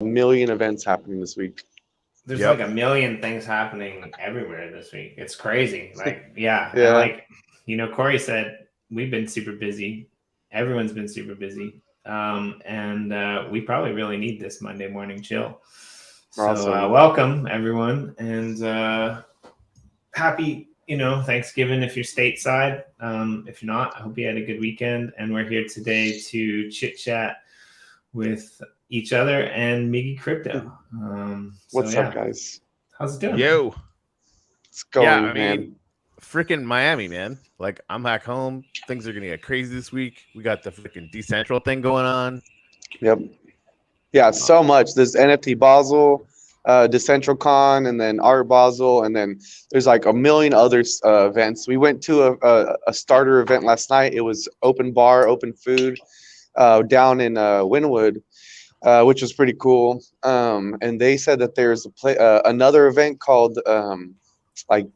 million events happening this week. There's like a million things happening everywhere this week. It's crazy. Like, yeah. Yeah. And like, Corey said, we've been super busy. Everyone's been super busy. And we probably really need this Monday morning chill. So Awesome. welcome everyone. And happy, Thanksgiving if you're stateside. If you're not, I hope you had a good weekend. And we're here today to chit chat with each other and MiggyCrypto. What's up, guys? How's it doing? Yo, it's going, yeah, I man. mean, freaking Miami, man. Like, I'm back home. Things are gonna get crazy this week. We got the freaking Decentral thing going on. Yep. Yeah, so much. There's NFT Basel, DecentralCon, and then Art Basel, and then there's like a million other events. We went to a starter event last night. It was open bar, open food, down in Wynwood, which was pretty cool. And they said that there's another event called like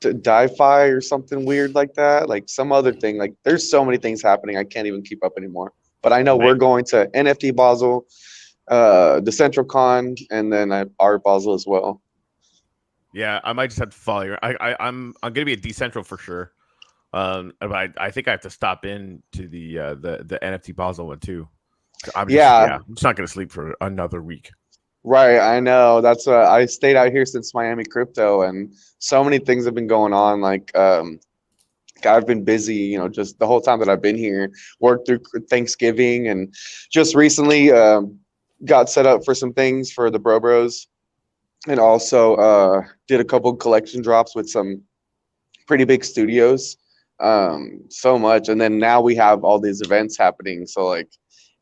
DiFi or something weird like that, like some other thing. Like there's so many things happening, I can't even keep up anymore. But I know we're going to NFT Basel, DecentralCon, and then Art Basel as well. Yeah, I might just have to follow you. I'm gonna be at Decentral for sure. But I think I have to stop in to the NFT Basel one too. I'm just not gonna sleep for another week. Right, I know. That's I stayed out here since Miami Crypto, and so many things have been going on. Like, I've been busy, just the whole time that I've been here. Worked through Thanksgiving, and just recently got set up for some things for the Bros, and also did a couple collection drops with some pretty big studios. So much, and then now we have all these events happening. So like,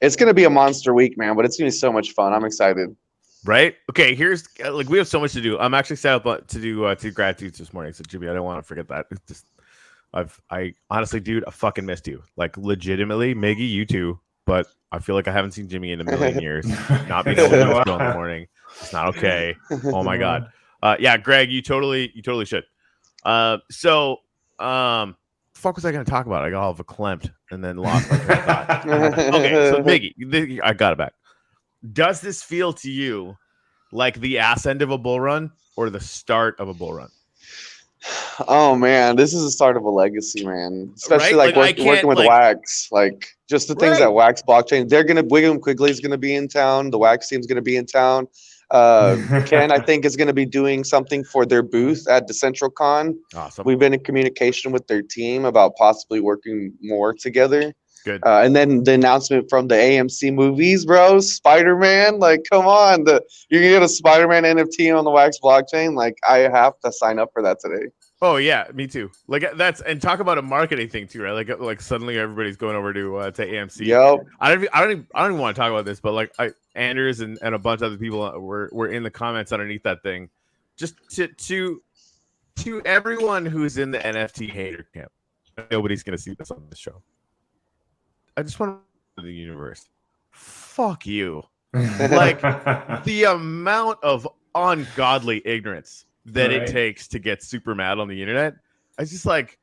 it's gonna be a monster week, man. But it's gonna be so much fun. I'm excited. Right? Okay, here's we have so much to do. I'm actually set up to do 2 gratitudes this morning. So Jimmy, I don't want to forget that. It's just I honestly, dude, I fucking missed you. Like legitimately, Miggy, you too. But I feel like I haven't seen Jimmy in a million years. Not being able to do this in the morning. It's not okay. Oh my god. Yeah, Greg, you totally should. Fuck was I gonna talk about? I got all verklempt and then lost my train of thought. Okay, so Miggy, I got it back. Does this feel to you like the ass end of a bull run or the start of a bull run? Oh man, this is the start of a legacy, man. Especially right? working with Wax, like just the things that Wax blockchain. They're gonna Wiggum Quigley's gonna be in town. The Wax team's gonna be in town. Ken, I think, is gonna be doing something for their booth at DecentralCon. Awesome. We've been in communication with their team about possibly working more together. Good. And then the announcement from the AMC movies, bro. Spider-Man, like, come on, you're gonna get a Spider-Man NFT on the Wax blockchain. Like, I have to sign up for that today. Oh yeah, me too. Like and talk about a marketing thing too, right? Like suddenly everybody's going over to AMC. Yep. I don't even want to talk about this, but like Anders and a bunch of other people were in the comments underneath that thing. Just to everyone who's in the NFT hater camp, nobody's gonna see this on this show. I just want to the universe. Fuck you. Like the amount of ungodly ignorance that it takes to get super mad on the internet. I was just like,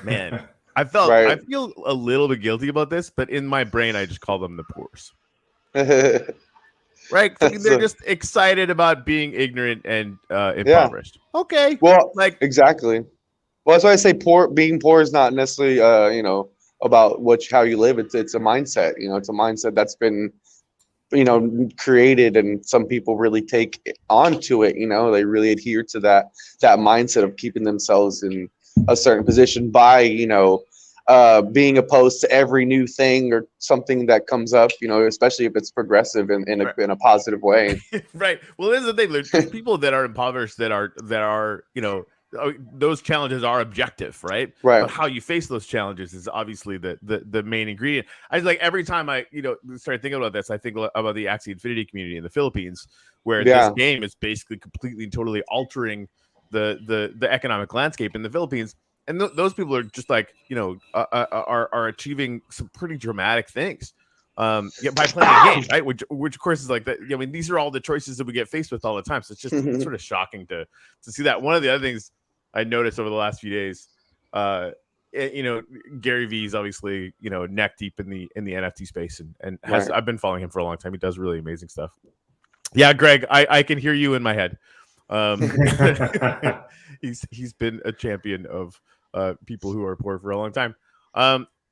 man. I feel a little bit guilty about this, but in my brain, I just call them the poors. Right? They're just excited about being ignorant and impoverished. Yeah. Okay. Well, exactly. Well, that's why I say being poor is not necessarily, about how you live. It's a mindset. It's a mindset that's been, created, and some people really take onto it. They really adhere to that mindset of keeping themselves in a certain position by, being opposed to every new thing or something that comes up, especially if it's progressive in a positive way. Right. Well, this is the thing. There's people that are impoverished that are, those challenges are objective, right? Right. But how you face those challenges is obviously the main ingredient. I was like, every time I, started thinking about this, I think about the Axie Infinity community in the Philippines, where this game is basically completely and totally altering the economic landscape in the Philippines. And those people are just like, are achieving some pretty dramatic things. By playing the game, right? Which of course is like that. I mean, these are all the choices that we get faced with all the time. So it's just it's sort of shocking to see that. One of the other things I noticed over the last few days Gary Vee is obviously, neck deep in the NFT space, and has I've been following him for a long time. He does really amazing stuff. Yeah, Greg, I can hear you in my head. He's been a champion of people who are poor for a long time.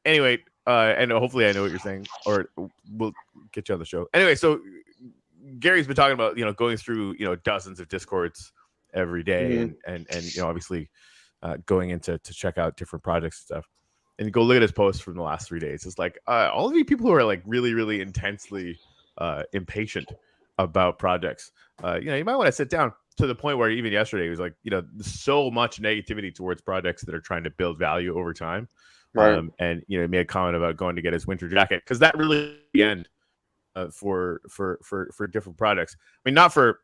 Anyway, and hopefully I know what you're saying, or we'll get you on the show. Anyway, so Gary's been talking about going through dozens of Discords every day, and obviously going into to check out different projects and stuff. And you go look at his posts from the last 3 days. It's like all of you people who are like really, really intensely impatient about projects. You might want to sit down, to the point where even yesterday he was like, so much negativity towards projects that are trying to build value over time. Right. And he made a comment about going to get his winter jacket, because that really the end for different projects. I mean, not for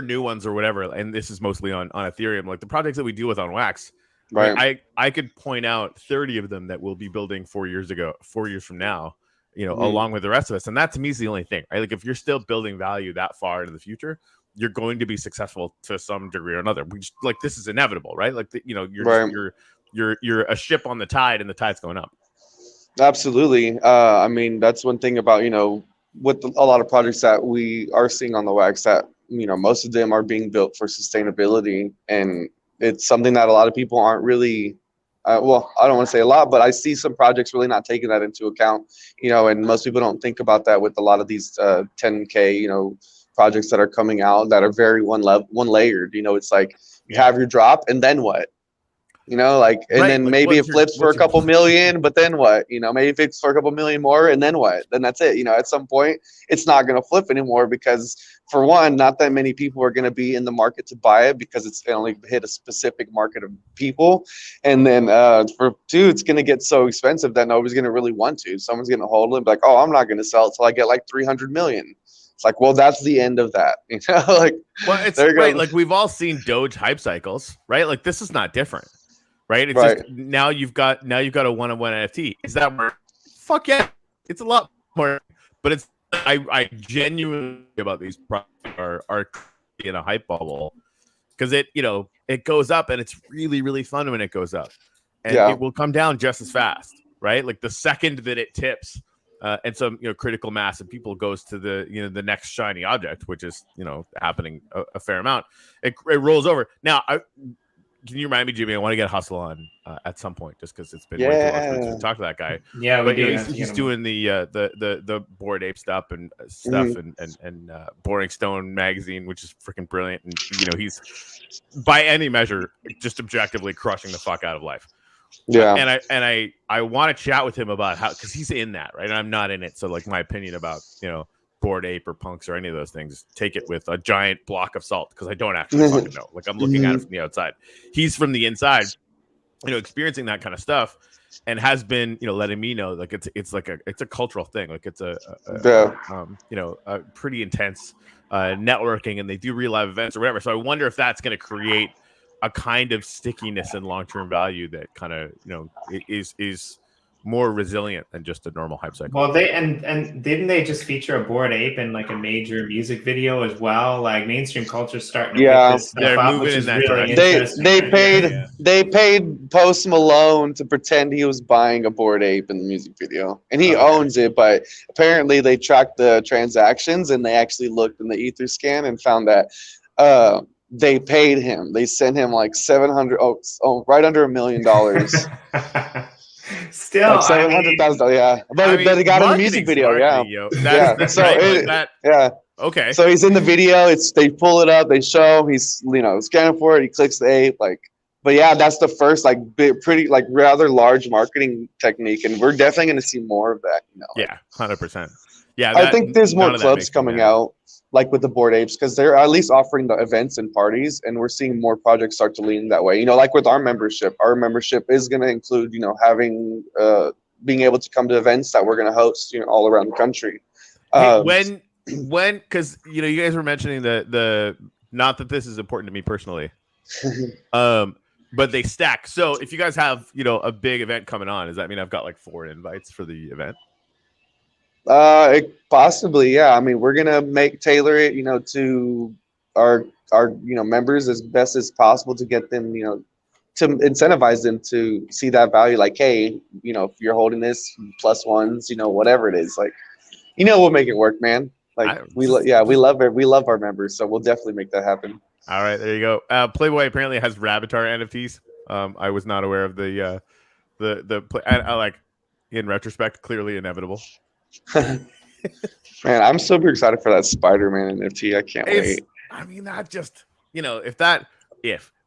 new ones or whatever. And this is mostly on Ethereum. Like the projects that we deal with on Wax, Right. I could point out 30 of them that we'll be building 4 years from now, along with the rest of us. And that to me is the only thing, right? Like if you're still building value that far into the future, you're going to be successful to some degree or another. This is inevitable, right? Like you're a ship on the tide, and the tide's going up. Absolutely. I mean, that's one thing about, with a lot of projects that we are seeing on the Wax, that, most of them are being built for sustainability. And it's something that a lot of people aren't really, well, I don't want to say a lot, but I see some projects really not taking that into account, and most people don't think about that with a lot of these 10K, projects that are coming out that are very one layered. It's like you have your drop, and then what? And then maybe it flips for a couple million, but then what? Maybe it flips for a couple million more, and then what? Then that's it. At some point, it's not going to flip anymore, because for one, not that many people are going to be in the market to buy it, because it's only hit a specific market of people. And then for two, it's going to get so expensive that nobody's going to really want to. Someone's going to hold it and be like, oh, I'm not going to sell it till I get like 300 million. It's like, well, that's the end of that. Well, it's right. Like we've all seen Doge hype cycles, right? Like this is not different. Right. It's just now you've got a one-on-one NFT. Is that more? Fuck yeah. It's a lot more, but it's, I genuinely about these products are in a hype bubble, because it goes up, and it's really, really fun when it goes up, and it will come down just as fast. Right. Like the second that it tips and some, critical mass and people goes to the, the next shiny object, which is, happening a fair amount. It rolls over. Now, can you remind me, Jimmy? I want to get Hustle on at some point, just because it's been way too long since we talked to that guy. Yeah, but he's doing the Bored Ape stuff and Boring Stone magazine, which is freaking brilliant. And he's by any measure just objectively crushing the fuck out of life. Yeah, and I want to chat with him about how, because he's in that, right? And I'm not in it, so like my opinion about Bored Ape or Punks or any of those things, take it with a giant block of salt, because I don't actually fucking know. Like I'm looking at it from the outside. He's from the inside, experiencing that kind of stuff, and has been, letting me know like it's a cultural thing. Like it's a pretty intense networking, and they do real live events or whatever. So I wonder if that's going to create a kind of stickiness and long-term value that kind of is more resilient than just a normal hype cycle. Well, they and didn't they just feature a Bored Ape in like a major music video as well? Like mainstream culture's starting to pick this stuff up, which is really interesting. They paid Post Malone to pretend he was buying a Bored Ape in the music video, and he owns it. But apparently, they tracked the transactions, and they actually looked in the Etherscan and found that they paid him. They sent him like $700, right under $1 million. Still, like $700,000, yeah. But they got in the music video, Okay. So he's in the video. They pull it up, they show him, he's scanning for it. He clicks the ape, but yeah, that's the first pretty rather large marketing technique, and we're definitely going to see more of that. Yeah, 100%. Yeah, I think there's more clubs coming out, like with the Bored Apes, because they're at least offering the events and parties, and we're seeing more projects start to lean that way. Like with our membership is going to include, having being able to come to events that we're going to host, all around the country. When because you guys were mentioning the not that this is important to me personally, but they stack. So if you guys have a big event coming on, does that mean I've got like 4 invites for the event? Possibly, yeah. I mean, we're gonna tailor it, to our members as best as possible to get them, to incentivize them to see that value. Like, hey, if you're holding this plus ones, whatever it is, like, we'll make it work, man. Like we love it. We love our members, so we'll definitely make that happen. All right, there you go. Playboy apparently has Rabbitaur NFTs. I was not aware of the I like, in retrospect, clearly inevitable. Man, I'm super excited for that Spider-Man NFT. I can't wait. I mean, that just,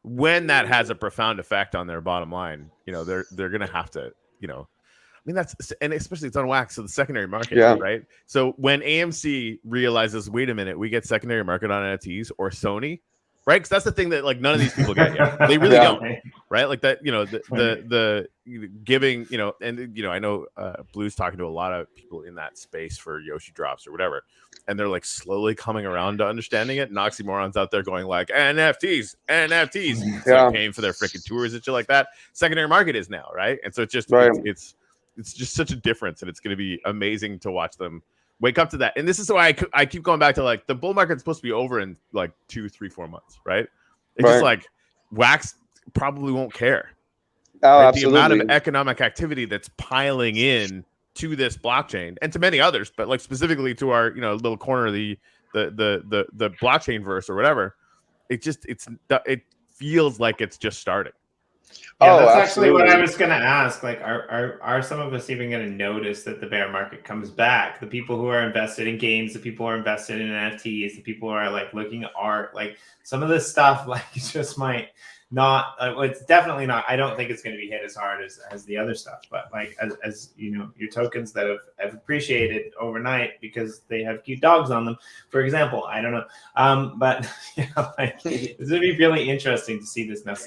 when that has a profound effect on their bottom line, they're gonna have to, I mean, and especially it's on Wax, so the secondary market, right? So when AMC realizes, wait a minute, we get secondary market on NFTs, or Sony, right? Because that's the thing that like none of these people get yet. They really don't, right? Like that, the giving, and I know Blue's talking to a lot of people in that space for Yoshi drops or whatever, and they're like slowly coming around to understanding it. And Oxymoron's out there going like NFTs, like paying for their freaking tours and shit like that. Secondary market is now, right? And so it's just it's just such a difference, and it's going to be amazing to watch them wake up to that. And this is why I keep going back to like the bull market's supposed to be over in like 2, 3, 4 months, right? It's just like Wax probably won't care. Oh, right? absolutely. The amount of economic activity that's piling in to this blockchain and to many others, but like specifically to our little corner of the blockchain verse or whatever. It feels like it's just starting. Yeah, that's actually what I was going to ask. Like, are some of us even going to notice that the bear market comes back? The people who are invested in games, the people who are invested in NFTs, the people who are like looking at art, like some of this stuff, like it just might not. It's definitely not. I don't think it's going to be hit as hard as the other stuff. But like as your tokens that have appreciated overnight because they have cute dogs on them, for example. I don't know. But like, it's going to be really interesting to see this next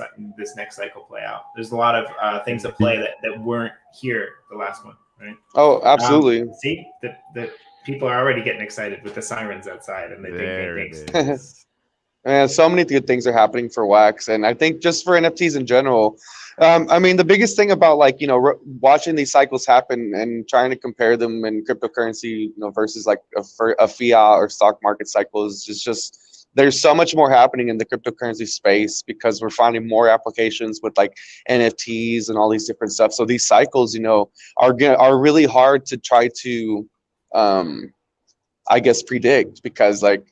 cycle play out. There's a lot of things at play that weren't here the last one, right? Oh, absolutely. See that people are already getting excited with the sirens outside, and they think big things. And so many good things are happening for Wax, and I think just for NFTs in general. I mean, the biggest thing about like watching these cycles happen and trying to compare them in cryptocurrency, versus like a fiat or stock market cycle is just there's so much more happening in the cryptocurrency space because we're finding more applications with like NFTs and all these different stuff. So these cycles, are really hard to try to, I guess, predict because like.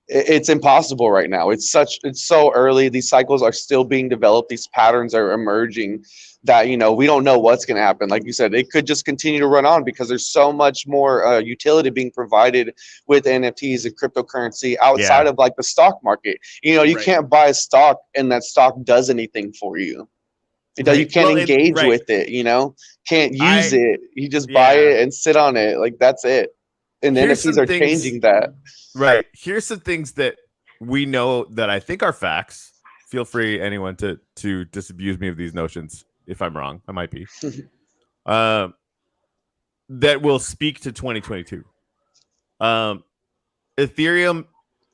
It's impossible right now. It's so early. These cycles are still being developed. These patterns are emerging that, we don't know what's going to happen. Like you said, it could just continue to run on because there's so much more utility being provided with NFTs and cryptocurrency outside of like the stock market. You can't buy a stock and that stock does anything for you. You can't engage with it, can't use it. You just buy it and sit on it. Like that's it. And NFTs are changing that. Right. Here's some things that we know that I think are facts. Feel free, anyone, to disabuse me of these notions if I'm wrong. I might be. That will speak to 2022. Ethereum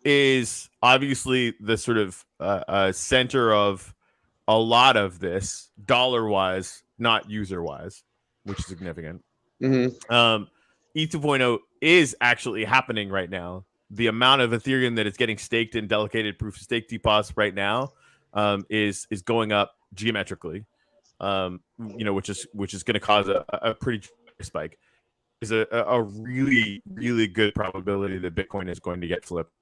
is obviously the sort of center of a lot of this, dollar-wise, not user-wise, which is significant. Mm-hmm. ETH 2.0 is actually happening right now. The amount of Ethereum that is getting staked in delegated proof of stake deposits right now is going up geometrically, which is going to cause a pretty spike. There's a really, really good probability that Bitcoin is going to get flipped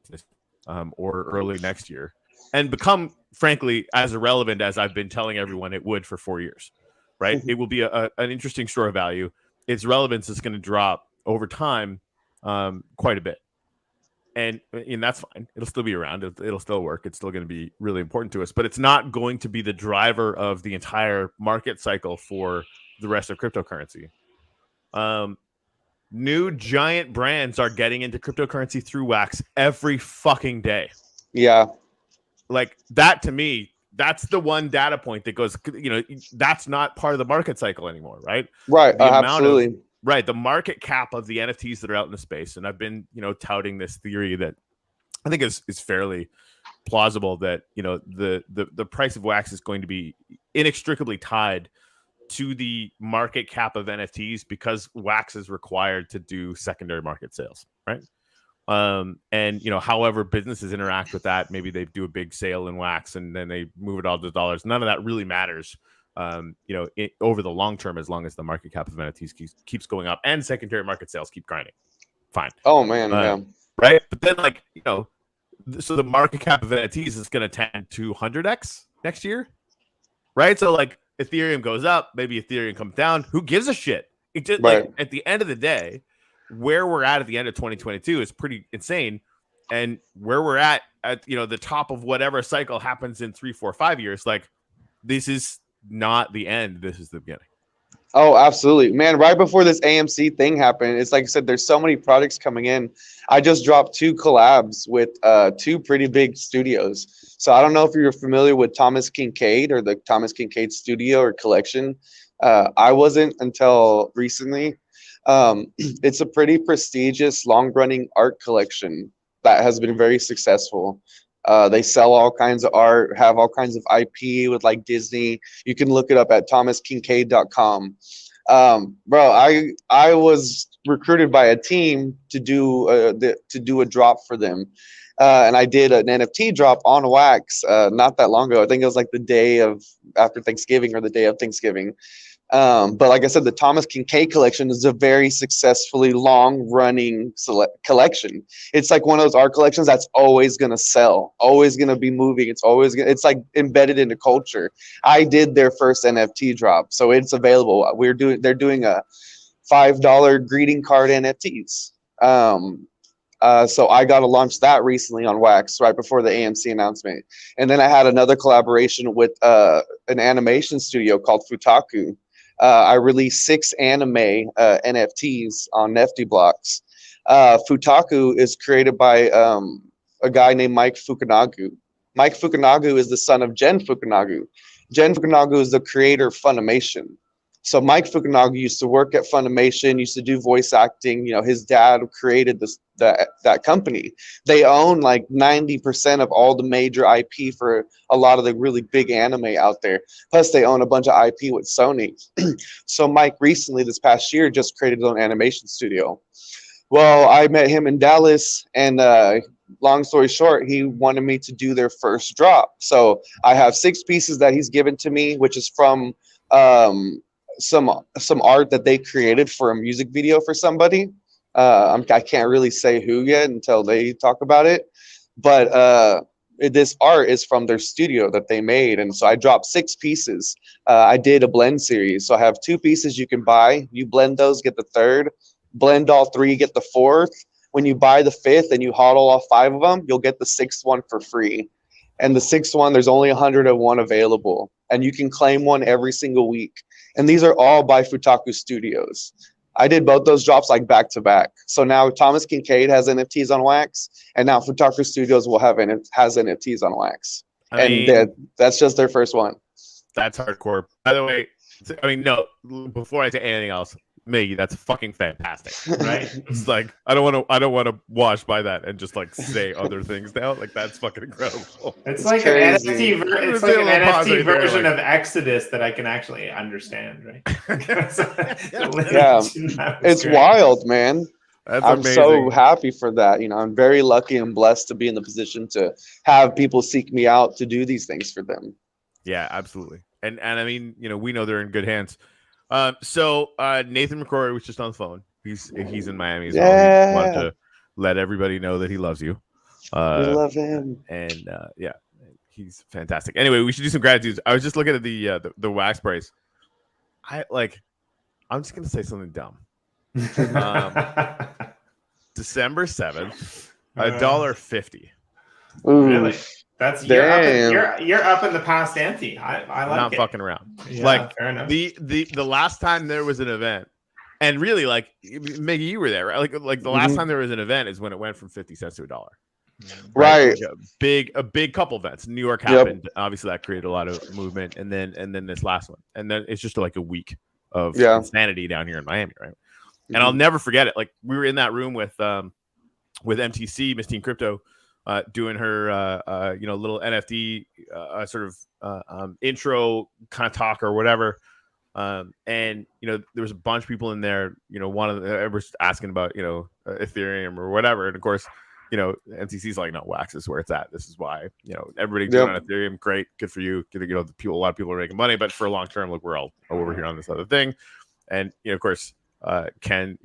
or early next year and become, frankly, as irrelevant as I've been telling everyone it would for 4 years, right? It will be an interesting store of value. Its relevance is going to drop over time quite a bit. And that's fine. It'll still be around. It'll still work. It's still going to be really important to us. But it's not going to be the driver of the entire market cycle for the rest of cryptocurrency. New giant brands are getting into cryptocurrency through Wax every fucking day. Yeah. Like that to me, that's the one data point that goes, that's not part of the market cycle anymore, right? Right. Absolutely. Right, the market cap of the NFTs that are out in the space, and I've been, touting this theory that I think is fairly plausible that the price of Wax is going to be inextricably tied to the market cap of NFTs because Wax is required to do secondary market sales, right? And however businesses interact with that, maybe they do a big sale in wax and then they move it all to dollars. None of that really matters. Over the long term, as long as the market cap of NFTs keeps going up and secondary market sales keep grinding, fine. Oh man, yeah. Right. But then, so the market cap of NFTs is going to tend to 100x next year, right? So Ethereum goes up, maybe Ethereum comes down. Who gives a shit? It just at the end of the day, where we're at the end of 2022 is pretty insane, and where we're at the top of whatever cycle happens in 3, 4, 5 years, this is not the end. This is the beginning. Oh, absolutely, man. Right before this AMC thing happened, it's like I said, there's so many products coming in. I just dropped 2 collabs with 2 pretty big studios. So I don't know if you're familiar with Thomas Kincaid or the Thomas Kincaid studio or collection. I wasn't until recently. It's a pretty prestigious, long-running art collection that has been very successful. They sell all kinds of art, have all kinds of IP with Disney. You can look it up at thomaskincade.com. Bro, I was recruited by a team to do a drop for them, and I did an NFT drop on Wax not that long ago. I think it was the day after Thanksgiving or the day of Thanksgiving. But like I said, the Thomas Kincaid collection is a very successfully long-running collection. It's one of those art collections that's always gonna sell, always gonna be moving. It's embedded into culture. I did their first NFT drop, so it's available. They're doing a $5 greeting card NFTs. So I got to launch that recently on Wax right before the AMC announcement, and then I had another collaboration with an animation studio called Futaku. I released 6 anime NFTs on Nifty Blocks. Futaku is created by a guy named Mike Fukunaga. Mike Fukunaga is the son of Jen Fukunaga. Jen Fukunaga is the creator of Funimation. So Mike Fukunaga used to work at Funimation, used to do voice acting. His dad created that company. They own 90% of all the major IP for a lot of the really big anime out there. Plus they own a bunch of IP with Sony. So Mike recently, this past year, just created his own animation studio. Well, I met him in Dallas, and long story short, he wanted me to do their first drop. So I have 6 pieces that he's given to me, which is from some art that they created for a music video for somebody. I can't really say who yet until they talk about it, but this art is from their studio that they made, and so I dropped 6 pieces. I did a blend series, so I have 2 pieces you can buy. You blend those, get the 3rd. Blend all 3, get the 4th. When you buy the 5th and you hodl all 5 of them, you'll get the 6th one for free. And the 6th one, there's only 101 available, and you can claim one every single week. And these are all by Futaku Studios. I did both those drops back to back. So now Thomas Kincaid has NFTs on Wax, and now Futaku Studios has NFTs on Wax. That's just their first one. That's hardcore. By the way, no, before I say anything else, Miggy, that's fucking fantastic, right? It's I don't want to wash by that and just say other things now. That's fucking incredible. It's an NFT. It's an NFT version of Exodus that I can actually understand, right? Yeah, it's great. Wild, man. I'm amazing. So happy for that. I'm very lucky and blessed to be in the position to have people seek me out to do these things for them. Yeah, absolutely. And we know they're in good hands. So Nathan McCrory was just on the phone. He's in Miami as well. He wanted to let everybody know that he loves you. We love him. And he's fantastic. Anyway, we should do some gratitudes. I was just looking at the wax price. I'm just gonna say something dumb. December 7th, $1.50. Really? That's you're up in the past ante. I like not it. Fucking around. Yeah, fair enough. The last time there was an event, and really Miggy, you were there, right? The last time there was an event is when it went from 50 cents to $1. Right. A big couple events. New York happened. Yep. Obviously that created a lot of movement, and then this last one, and then it's just a week of insanity down here in Miami, right? And I'll never forget it. We were in that room with MTC, Miss Teen Crypto, doing her little NFT sort of intro kind of talk or whatever. And there was a bunch of people in there. One of them was asking about Ethereum or whatever, and of course, NCC's like, no, Wax is where it's at. This is why everybody doing on Ethereum, great, good for you. A lot of people are making money, but for long term, look, we're all over here on this other thing. And of course, Ken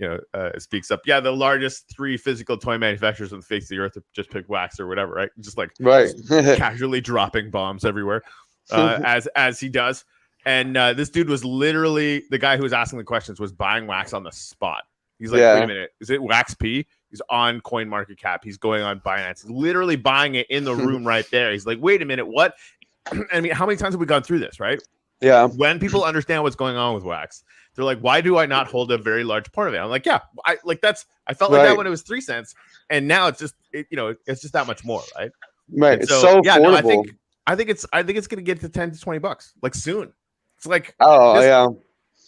speaks up. Yeah, the largest 3 physical toy manufacturers on the face of the earth have just picked Wax or whatever, right? Just like just casually dropping bombs everywhere, as he does. And this dude was literally the guy who was asking the questions was buying Wax on the spot. He's like, wait a minute, is it Wax P? He's on CoinMarketCap. He's going on Binance. He's literally buying it in the room right there. He's like, wait a minute, what? I mean, how many times have we gone through this, right? Yeah. When people understand what's going on with Wax, they're like, why do I not hold a very large part of it? I'm like, yeah, I felt like that when it was 3 cents, and now it's just, it's just that much more, right? Right. And it's so affordable. No, I think it's gonna get to 10 to 20 bucks like soon. It's like,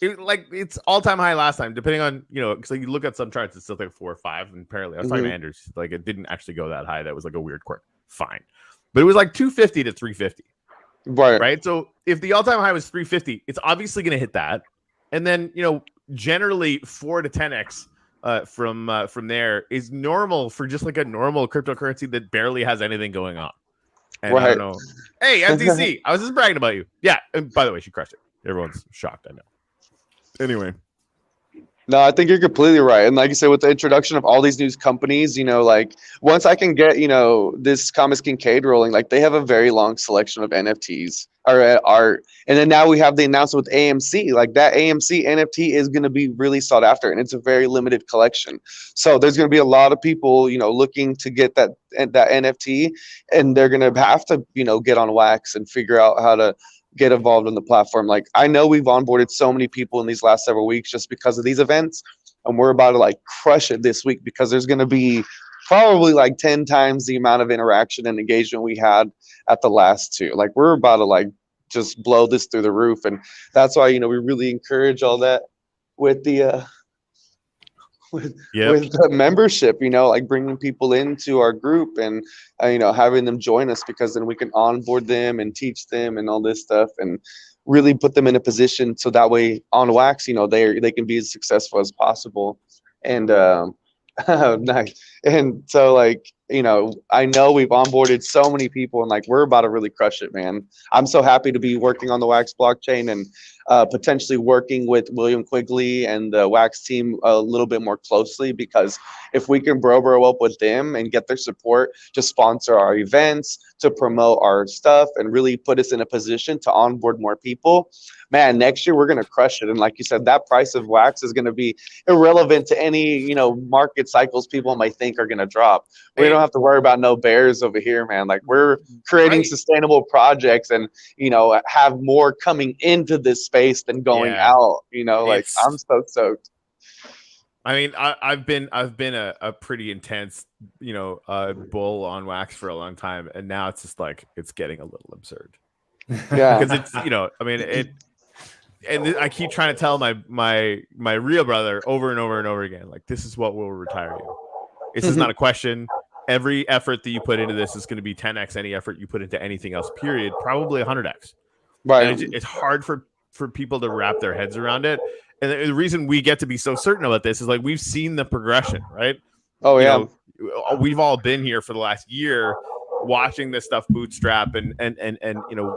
it's all-time high last time, depending on because you look at some charts, it's still like 4 or 5, and apparently I was talking to Anders, like it didn't actually go that high. That was like a weird quirk. Fine, but it was like 250 to 350. Right. So if the all-time high was 350, it's obviously going to hit that, and then generally 4 to 10x from there is normal for just like a normal cryptocurrency that barely has anything going on. And I don't know. Hey, MTC, I was just bragging about you. Yeah. And by the way, she crushed it. Everyone's shocked. I know. Anyway. No, I think you're completely right. And like you said, with the introduction of all these new companies, like once I can get, this Thomas Kincaid rolling, like they have a very long selection of NFTs or art. And then now we have the announcement with AMC, like that AMC NFT is going to be really sought after, and it's a very limited collection. So there's going to be a lot of people, looking to get that NFT, and they're going to have to, get on Wax and figure out how to get involved in the platform. Like I know we've onboarded so many people in these last several weeks just because of these events, and we're about to like crush it this week because there's going to be probably like 10 times the amount of interaction and engagement we had at the last 2. Like we're about to like just blow this through the roof, and that's why we really encourage all that with the with the membership, like bringing people into our group and having them join us, because then we can onboard them and teach them and all this stuff and really put them in a position so that way on Wax, they can be as successful as possible. And nice. And so like, I know we've onboarded so many people, and like we're about to really crush it, man. I'm so happy to be working on the Wax blockchain and potentially working with William Quigley and the Wax team a little bit more closely, because if we can bro up with them and get their support to sponsor our events, to promote our stuff, and really put us in a position to onboard more people, man, next year we're going to crush it. And like you said, that price of Wax is going to be irrelevant to any, market cycles people might think are going to drop. We don't have to worry about no bears over here, man. Like we're creating sustainable projects and, have more coming into this space than going out, like I'm so stoked. I mean, I've been a pretty intense, bull on Wax for a long time, and now it's just like it's getting a little absurd. Yeah, because it's I mean it, and I keep trying to tell my real brother over and over and over again, like this is what will retire you. This is not a question. Every effort that you put into this is going to be 10x any effort you put into anything else. Period. Probably 100x. Right. And it's hard for people to wrap their heads around it. And the reason we get to be so certain about this is like we've seen the progression, right? Oh yeah. We've all been here for the last year, watching this stuff bootstrap and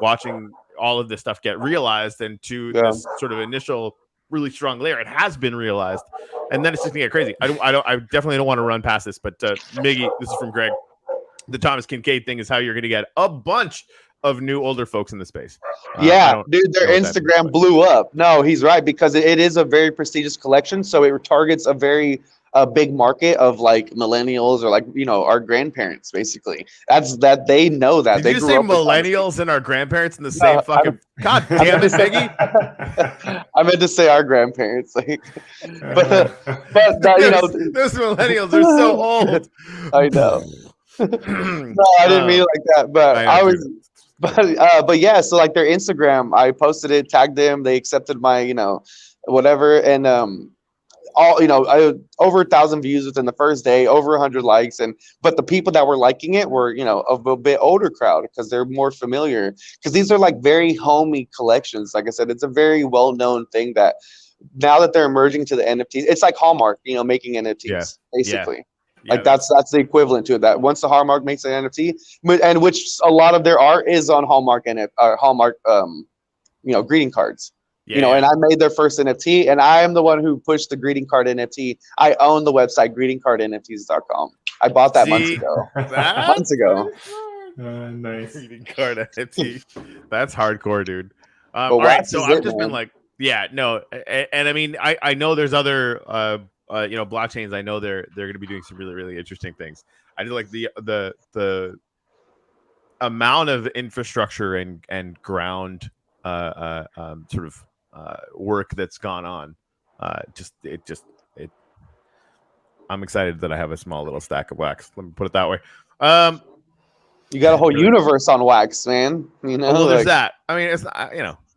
watching all of this stuff get realized into this sort of initial really strong layer. It has been realized, and then it's just gonna get crazy. I definitely don't want to run past this, but Miggy, this is from Greg. The Thomas Kincaid thing is how you're gonna get a bunch of new older folks in the space. Dude, their Instagram blew up. No, he's right, because it is a very prestigious collection, so it targets a very big market of like millennials or like our grandparents. Basically, that they know that. Did you say millennials and our grandparents in the same fucking? God damn it, Miggy! I meant to say our grandparents, like, but those millennials are so old. I know. No, I didn't mean it like that, but but yeah, so like their Instagram, I posted it, tagged them, they accepted my whatever, and all over 1,000 views within the first day, over 100 likes, but the people that were liking it were of a bit older crowd because they're more familiar, because these are like very homey collections. Like I said, it's a very well-known thing that now that they're emerging to the NFTs, it's like Hallmark, making NFTs basically. Yeah, like that's the equivalent to it. That once the Hallmark makes an NFT, and which a lot of their art is on Hallmark greeting cards. And I made their first NFT, and I am the one who pushed the greeting card NFT. I own the website greetingcardnfts.com. I bought that months ago. Months ago. Nice. Greeting card NFT. That's hardcore, dude. All right, so I've just been like, and I mean, I know there's other blockchains. I know they're going to be doing some really, really interesting things. I do like the amount of infrastructure and ground sort of work that's gone on. I'm excited that I have a small little stack of wax. Let me put it that way. You got a whole universe on wax, man. Well, there's that. I mean, it's not,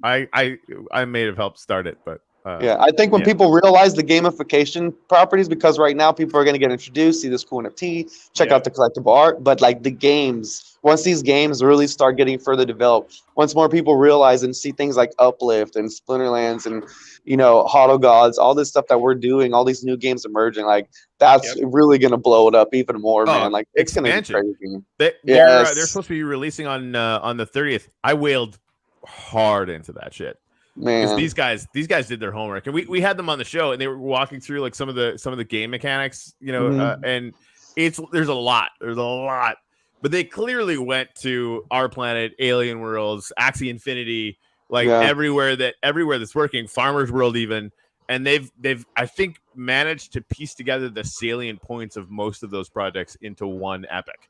I may have helped start it, but I think when people realize the gamification properties, because right now people are going to get introduced, see this cool NFT, check out the collectible art, but like the games, once these games really start getting further developed, once more people realize and see things like Uplift and Splinterlands and Hodl Gods, all this stuff that we're doing, all these new games emerging, like that's really going to blow it up even more, man. Like it's going to be crazy. They're supposed to be releasing on the 30th. I wailed hard into that shit. Man, these guys did their homework, and we had them on the show, and they were walking through like some of the game mechanics, and there's a lot, but they clearly went to Our Planet, Alien Worlds, Axie Infinity, everywhere that's working, Farmers World even, and they've I think managed to piece together the salient points of most of those projects into one epic.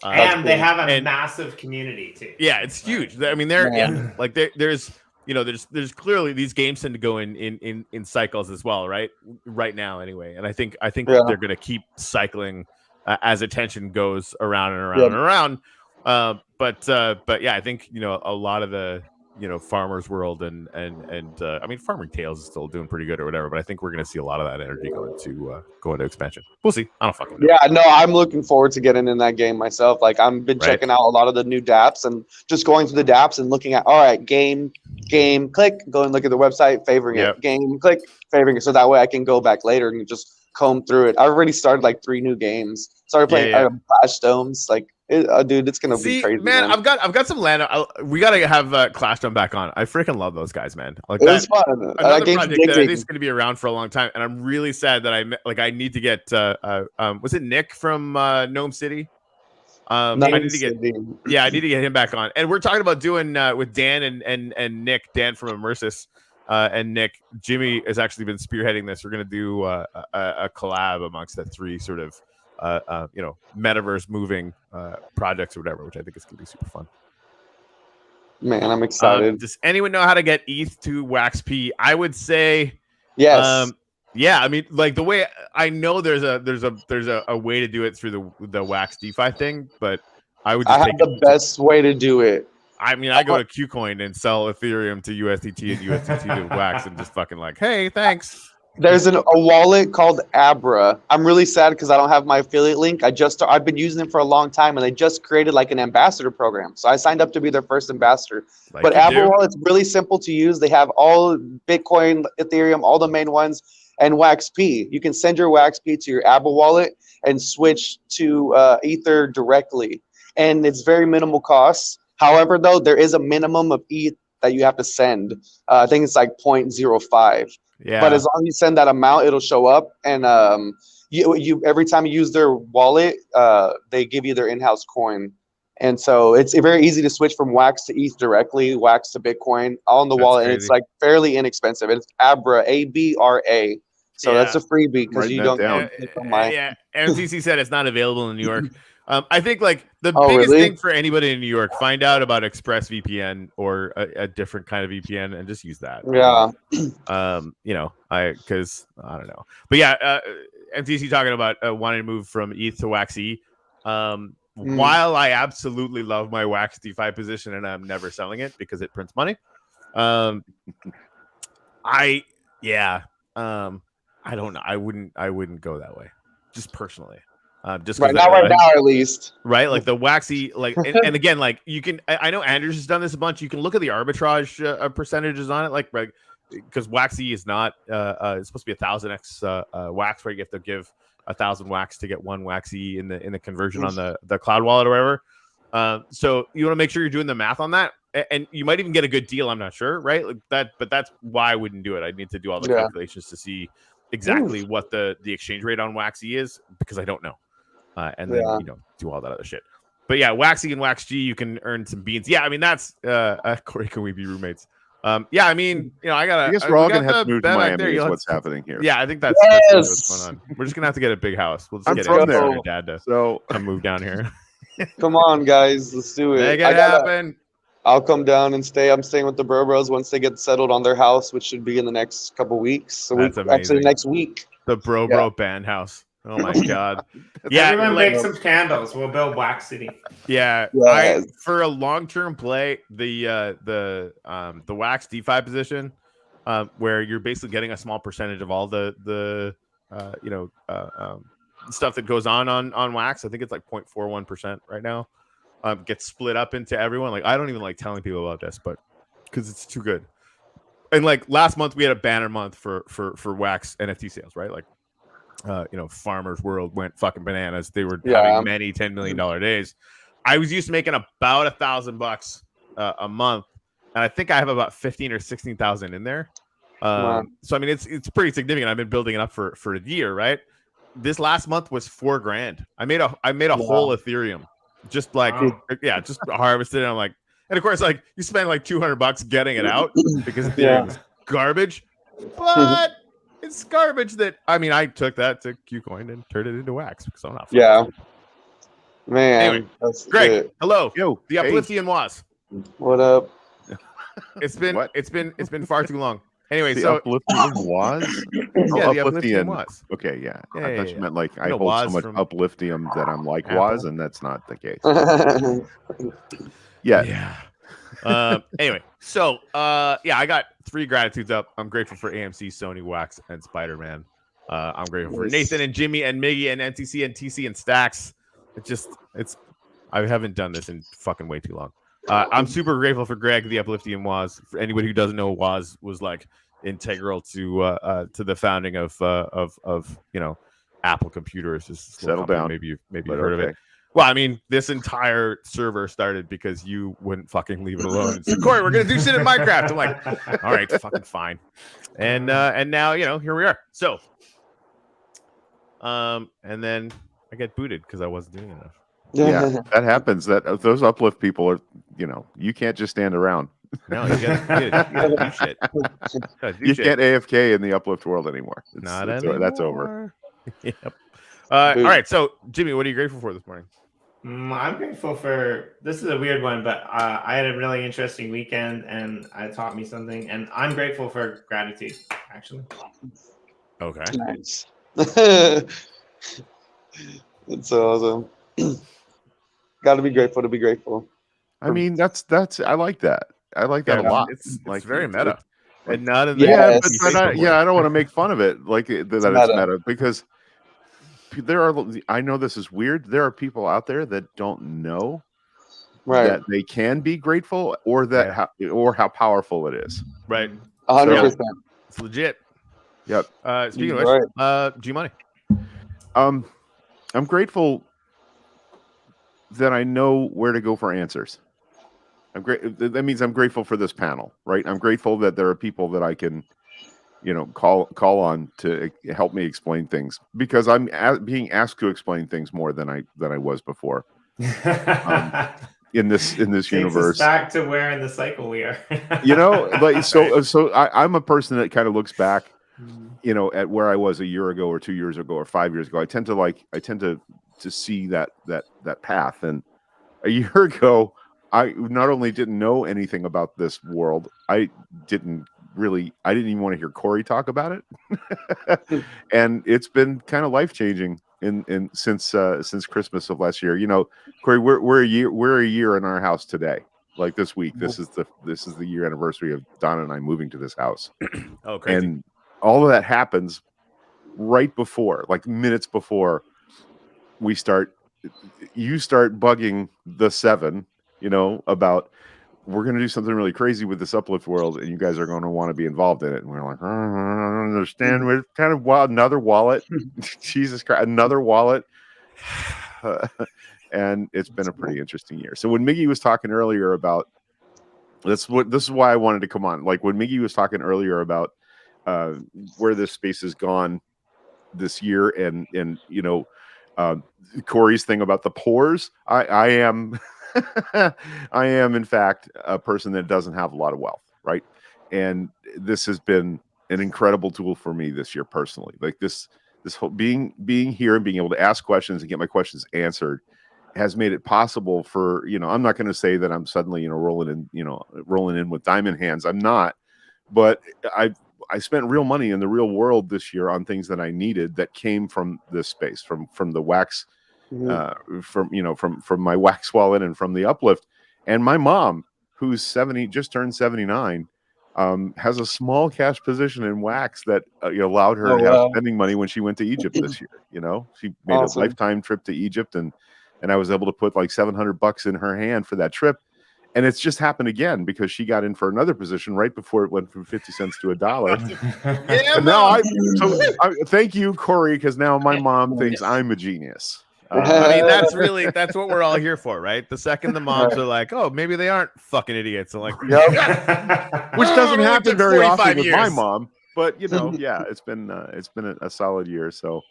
And they have a massive community too. Yeah, it's huge. I mean, there's clearly these games tend to go in cycles as well, right now anyway. And I think they're going to keep cycling as attention goes around and around and around. But yeah, I think a lot of the Farmers World and I mean, Farming Tales is still doing pretty good or whatever, but I think we're going to see a lot of that energy go into expansion. We'll see. I don't fucking know. Yeah, no, I'm looking forward to getting in that game myself. Like I've been checking out a lot of the new dApps and just going through the dApps and looking at, all right, game, click, go and look at the website, favoring it, game, click, favoring it. So that way I can go back later and just comb through it. I already started like 3 new games. Started playing Clash Domes, dude, it's gonna be crazy, man. I've got some land. We gotta have Clash Dome back on. I freaking love those guys, man. Like it was fun. Another project that I think is gonna be around for a long time, and I'm really sad that I need to get. Was it Nick from Gnome City? I need to get him back on. And we're talking about doing with Dan and Nick. Dan from Immersus. And Nick, Jimmy has actually been spearheading this. We're gonna do a collab amongst the 3 sort of metaverse moving projects or whatever, which I think is gonna be super fun. Man, I'm excited. Does anyone know how to get ETH to WaxP? I would say yes. I mean, like the way I know there's a way to do it through the Wax DeFi thing, but I would just have the best way to do it. I mean, I go to KuCoin and sell Ethereum to USDT and USDT to Wax and just fucking like, hey, thanks. There's a wallet called Abra. I'm really sad because I don't have my affiliate link. I've been using it for a long time, and they just created like an ambassador program. So I signed up to be their first ambassador. But Abra wallet's really simple to use. They have all Bitcoin, Ethereum, all the main ones, and WaxP. You can send your WaxP to your Abra wallet and switch to Ether directly, and it's very minimal costs. However, though, there is a minimum of ETH that you have to send. I think it's like 0.05. Yeah. But as long as you send that amount, it'll show up. And you every time you use their wallet, they give you their in-house coin. And so it's very easy to switch from Wax to ETH directly, Wax to Bitcoin on the wallet. Crazy. And it's like fairly inexpensive. And it's Abra, ABRA. So that's a freebie because you don't know. MTC said it's not available in New York. I think like the biggest thing for anybody in New York, find out about ExpressVPN or a different kind of VPN and just use that. Yeah. Because I don't know, but yeah, MTC talking about wanting to move from ETH to WaxE. While I absolutely love my Wax DeFi position and I'm never selling it because it prints money. I don't know. I wouldn't go that way, just personally. Just Right, not right now, at least. Right, like the waxy, like, and again, like you can. I know Anders has done this a bunch. You can look at the arbitrage percentages on it, like because waxy is not. It's supposed to be 1,000x wax, right? You have to give 1,000 wax to get one waxy in the conversion on the cloud wallet or whatever. So you want to make sure you're doing the math on that, and you might even get a good deal. I'm not sure, right? Like that, but that's why I wouldn't do it. I need to do all the calculations to see exactly what the exchange rate on waxy is, because I don't know. And then do all that other shit. But yeah, waxy and wax G, you can earn some beans. Yeah, I mean that's Corey, can we be roommates? Yeah, I mean, I guess we're all gonna have to move to Miami. Is what's happening here. Yeah, I think that's really what's going on. We're just gonna have to get a big house. We'll just get your dad to come move down here. Come on, guys, let's do it. Make it happen. I'll come down and stay. I'm staying with the Bros once they get settled on their house, which should be in the next couple weeks. So actually next week. The Bro band house. Oh my god! Everyone make some candles. We'll build Wax City. Yeah, for a long-term play, the Wax DeFi position, where you're basically getting a small percentage of all the stuff that goes on Wax. I think it's like 0.41% right now. Gets split up into everyone. Like I don't even like telling people about this, but because it's too good. And like last month, we had a banner month for Wax NFT sales, right? Like. Farmers World went fucking bananas. They were having many $10 million days. I was used to making about $1,000 a month, and I think I have about 15 or 16,000 in there. So I mean, it's pretty significant. I've been building it up for a year, right? This last month was $4,000. I made a whole Ethereum, just just harvested it. And I'm like, and of course, like you spend like $200 getting it out because Ethereum's garbage, but. It's garbage that I took that to KuCoin and turned it into wax because I'm not. Man. Anyway, Greg, hello. Yo, the Upliftian was. What up? It's been far too long. Anyway, the Upliftian was. The Upliftian was. Okay, yeah. I thought you meant like I hold so much Upliftium that I'm like was, and that's not the case. Yeah. Anyway, so I got 3 gratitudes up. I'm grateful for AMC, Sony, Wax, and Spider-Man. I'm grateful for Nathan and Jimmy and Miggy and NTC and TC and Stacks. I haven't done this in fucking way too long. I'm super grateful for Greg, the Upliftian Woz. For anybody who doesn't know, Woz was like integral to the founding of Apple computers. Just settle down. Maybe you've heard of it. Well, I mean, this entire server started because you wouldn't fucking leave it alone. So, Corey, we're gonna do shit in Minecraft. I'm like, all right, fucking fine. And now here we are. So, and then I get booted because I wasn't doing enough. Yeah, that happens. Those uplift people are, you can't just stand around. No, you gotta do shit. You can't AFK in the uplift world anymore. Not anymore. That's over. Yep. All right, so Jimmy, what are you grateful for this morning? I'm grateful for, this is a weird one, but I had a really interesting weekend and it taught me something, and I'm grateful for gratitude, actually. Okay. Nice. It's awesome. Got to be grateful to be grateful. I mean, that's I like that. I like that a lot. It's very meta. And not in the I don't want to make fun of it like that it's meta because I know this is weird. There are people out there that don't know that they can be grateful or that how powerful it is. Right. 100%. It's legit. Yep. Speaking of which, G Money. I'm grateful that I know where to go for answers. That means I'm grateful for this panel, right? I'm grateful that there are people that I can call on to help me explain things because I'm being asked to explain things more than I was before. In this universe, back to where in the cycle we are. I'm a person that kind of looks back, at where I was a year ago or 2 years ago or 5 years ago. I tend to see that path. And a year ago, I not only didn't know anything about this world, I didn't even want to hear Corey talk about it. And it's been kind of life-changing since Christmas of last year. Corey, we're a year in our house today. Like this week, this is the year anniversary of Donna and I moving to this house. Oh, crazy. And all of that happens right before, like minutes before you start bugging the 7, about we're going to do something really crazy with this uplift world, and you guys are going to want to be involved in it. And we're like, I don't understand. We're kind of wild. Another wallet. Jesus Christ, another wallet. And it's been a pretty interesting year. So when Miggy was talking earlier about this is why I wanted to come on. Like when Miggy was talking earlier about where this space has gone this year, and Corey's thing about the pores. I am I am in fact a person that doesn't have a lot of wealth, right? And this has been an incredible tool for me this year personally. Like this whole being here and being able to ask questions and get my questions answered has made it possible for, I'm not going to say that I'm suddenly, rolling in with diamond hands. I'm not, but I spent real money in the real world this year on things that I needed that came from this space, from the wax, from my wax wallet and from the uplift. And my mom, who's 70, just turned 79, has a small cash position in wax that allowed her to have spending money when she went to Egypt this year. She made a lifetime trip to Egypt, and I was able to put like $700 in her hand for that trip. And it's just happened again because she got in for another position right before it went from 50 cents to $1. Yeah, and now thank you, Corey, because now my mom thinks I'm a genius. I mean, that's what we're all here for, right? The second the moms are like, oh, maybe they aren't fucking idiots. I'm like, which doesn't happen very often with my mom. But yeah, it's been a solid year. So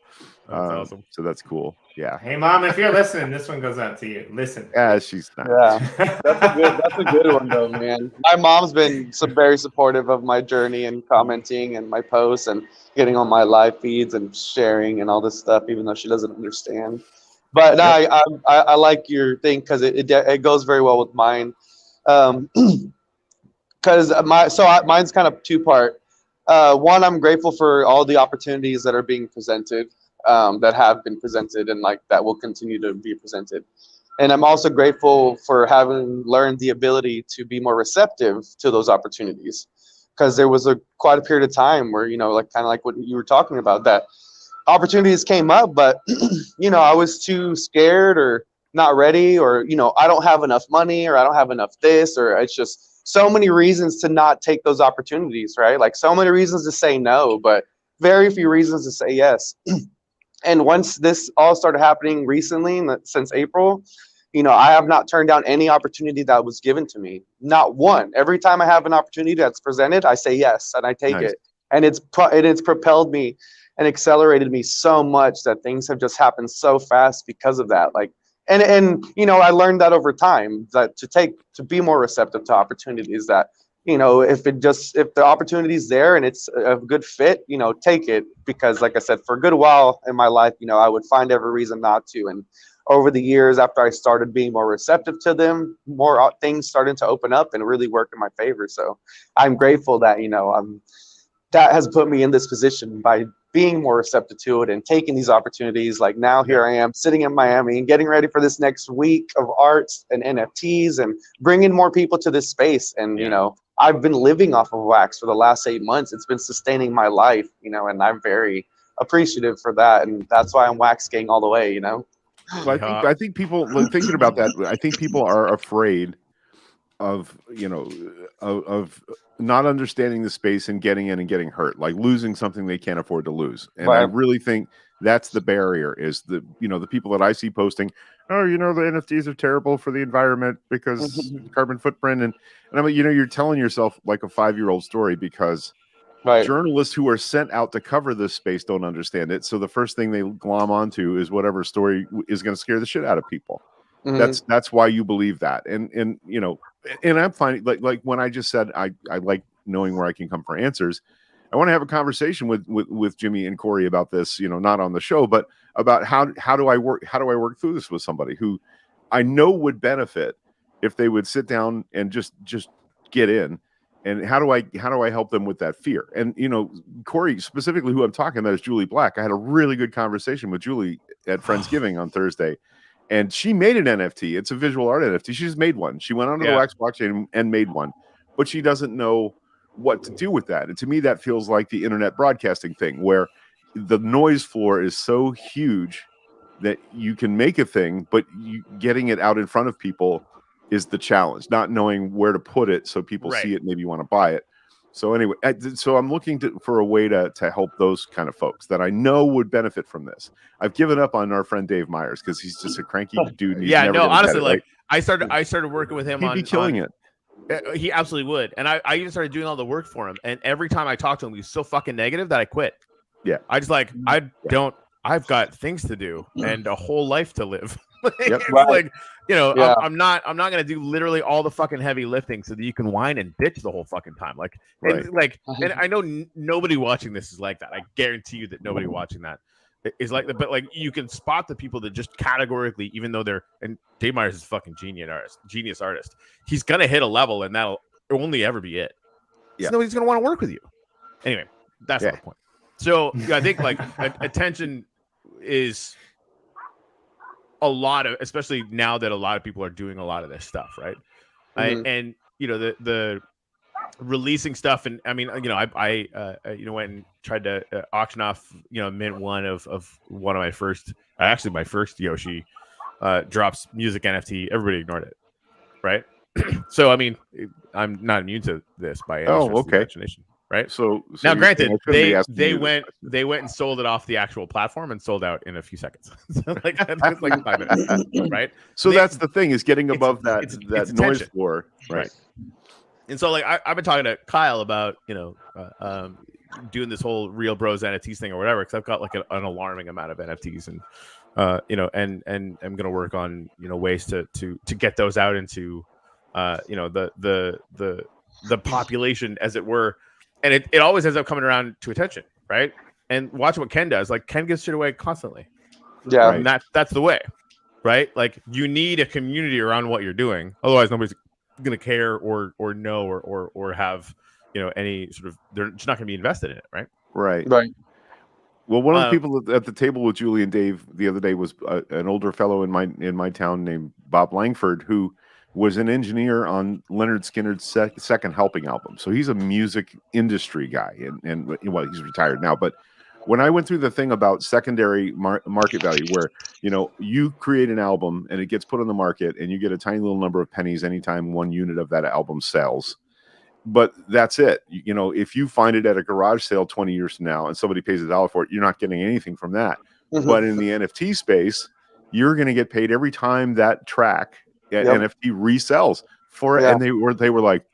that's awesome. So that's cool. Yeah. Hey, Mom, if you're listening, this one goes out to you. Listen. Yeah, she's not. Yeah, that's a good one though, man. My mom's been very supportive of my journey and commenting and my posts and getting on my live feeds and sharing and all this stuff, even though she doesn't understand. But no, I like your thing because it goes very well with mine. Because mine's kind of two-part. One, I'm grateful for all the opportunities that are being presented, that have been presented, and like that will continue to be presented. And I'm also grateful for having learned the ability to be more receptive to those opportunities, because there was quite a period of time where like kind of like what you were talking about, that opportunities came up, but I was too scared or not ready, or I don't have enough money, or I don't have enough this, or it's just so many reasons to not take those opportunities, right? Like so many reasons to say no, but very few reasons to say yes. And once this all started happening recently, since April, I have not turned down any opportunity that was given to me. Not one. Every time I have an opportunity that's presented, I say yes and I take it. And it's propelled me and accelerated me so much that things have just happened so fast because of that. Like, and I learned that over time, that to be more receptive to opportunities, that if the opportunity's there and it's a good fit, take it, because like I said, for a good while in my life, I would find every reason not to. And over the years, after I started being more receptive to them, more things started to open up and really work in my favor. So I'm grateful that that has put me in this position by being more receptive to it and taking these opportunities. Like now here I am sitting in Miami and getting ready for this next week of arts and NFTs and bringing more people to this space. And, I've been living off of wax for the last 8 months. It's been sustaining my life, and I'm very appreciative for that. And that's why I'm wax gang all the way, Well, I think people, thinking about that, I think people are afraid of not understanding the space and getting in and getting hurt, like losing something they can't afford to lose. And I really think that's the barrier, is the people that I see posting, the NFTs are terrible for the environment because carbon footprint. And I'm like, you're telling yourself like a 5-year-old story, because journalists who are sent out to cover this space don't understand it. So the first thing they glom onto is whatever story is going to scare the shit out of people. That's why you believe that. And I'm finding like when I just said I like knowing where I can come for answers. I want to have a conversation with Jimmy and Corey about this, not on the show, but about how do I work through this with somebody who I know would benefit if they would sit down and just get in. And how do I help them with that fear? And Corey, specifically who I'm talking about is Julie Black. I had a really good conversation with Julie at Friendsgiving on Thursday. And she made an NFT. It's a visual art NFT. She just made one. She went onto the Wax blockchain and made one, but she doesn't know what to do with that. And to me, that feels like the internet broadcasting thing, where the noise floor is so huge that you can make a thing, but getting it out in front of people is the challenge. Not knowing where to put it so people see it, maybe want to buy it. So anyway, so I'm looking for a way to help those kind of folks that I know would benefit from this. I've given up on our friend Dave Myers because he's just a cranky dude. And he's never gonna honestly, get it, like I started working with him. He'd be killing it. He absolutely would, and I even started doing all the work for him. And every time I talked to him, he was so fucking negative that I quit. Yeah, I just like I've got things to do and a whole life to live. Like, you know, I'm not gonna do literally all the fucking heavy lifting so that you can whine and bitch the whole fucking time. Like, and I know nobody watching this is like that. I guarantee you that nobody watching that is like that. But like, you can spot the people that just categorically, even though and Dave Myers is a fucking genius artist. He's gonna hit a level, and that'll only ever be it. Yeah, so nobody's gonna want to work with you. Anyway, that's not the point. So I think like attention is a lot of, especially now that a lot of people are doing a lot of this stuff, right? And you know, the releasing stuff, and I mean, you know, I went and tried to auction off, you know, mint one of one of my first, actually my first Yoshi drops music NFT. Everybody ignored it, right? So I mean, I'm not immune to this by any stretch of the imagination. Right. So now, granted, they went and sold it off the actual platform and sold out in a few seconds. So like 5 minutes, right? So that's the thing, is getting above that noise floor, right? And so like I've been talking to Kyle about, you know, doing this whole Real Bros NFTs thing or whatever, because I've got like an alarming amount of NFTs, and you know, and I'm gonna work on, you know, ways to get those out into you know, the population, as it were. And it always ends up coming around to attention, right? And watch what Ken does. Like, Ken gives shit away constantly. Yeah. And that's the way, right? Like, you need a community around what you're doing. Otherwise, nobody's going to care or know or have, you know, any sort of, they're just not going to be invested in it, right? Right. Well, one of the people at the table with Julie and Dave the other day was an older fellow in my town named Bob Langford, who was an engineer on Leonard Skinner's second Helping album. So he's a music industry guy, and well, he's retired now. But when I went through the thing about secondary market value, where, you know, you create an album and it gets put on the market and you get a tiny little number of pennies anytime one unit of that album sells. But that's it. You know, if you find it at a garage sale 20 years from now and somebody pays $1 for it, you're not getting anything from that. But in the NFT space, you're going to get paid every time that track NFT resells for it. And they were like,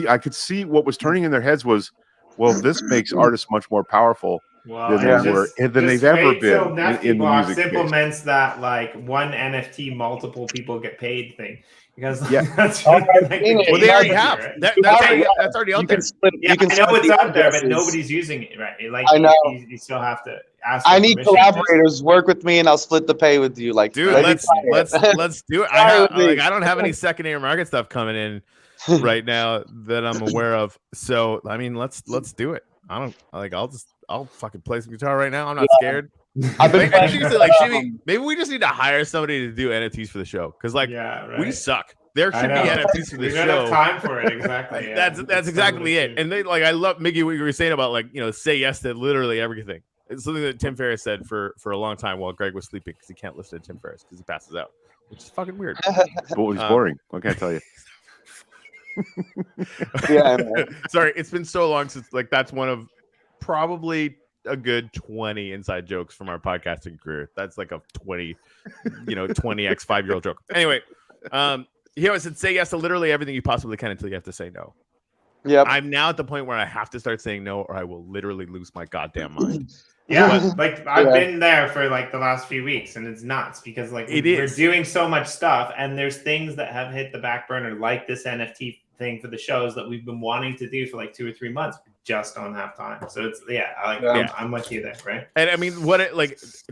I could see what was turning in their heads was, well, this makes artists much more powerful than they've ever been in the music space. Implements that like one NFT, multiple people get paid thing. Because that's well, they already have. Right? That's already out there. I know it's out there, but nobody's using it, right? Like, I know. You still have to ask. I need collaborators. Work with me, and I'll split the pay with you. Like, dude, let's do it. I don't have any secondary market stuff coming in right now that I'm aware of. So I mean, let's do it. I don't like. I'll fucking play some guitar right now. I'm not scared. I've been maybe we just need to hire somebody to do NFTs for the show, because like we suck. There should be NFTs for the show. Don't have time for it, exactly. That's exactly it. And they like, I love Miggy, what you were saying about, like, you know, say yes to literally everything. It's something that Tim Ferriss said for a long time while Greg was sleeping, because he can't listen to Tim Ferriss because he passes out, which is fucking weird. Well, he's boring. What can I tell you? Sorry, it's been so long since, like, that's one of probably a good 20 inside jokes from our podcasting career. That's like a 20x 5-year-old joke. Anyway, he always said, say yes to literally everything you possibly can until you have to say no. Yeah, I'm now at the point where I have to start saying no, or I will literally lose my goddamn mind. Like I've been there for like the last few weeks, and it's nuts because like we're doing so much stuff, and there's things that have hit the back burner, like this NFT thing for the shows that we've been wanting to do for like 2 or 3 months. We just don't have time. So it's I'm with you there, right? And I mean,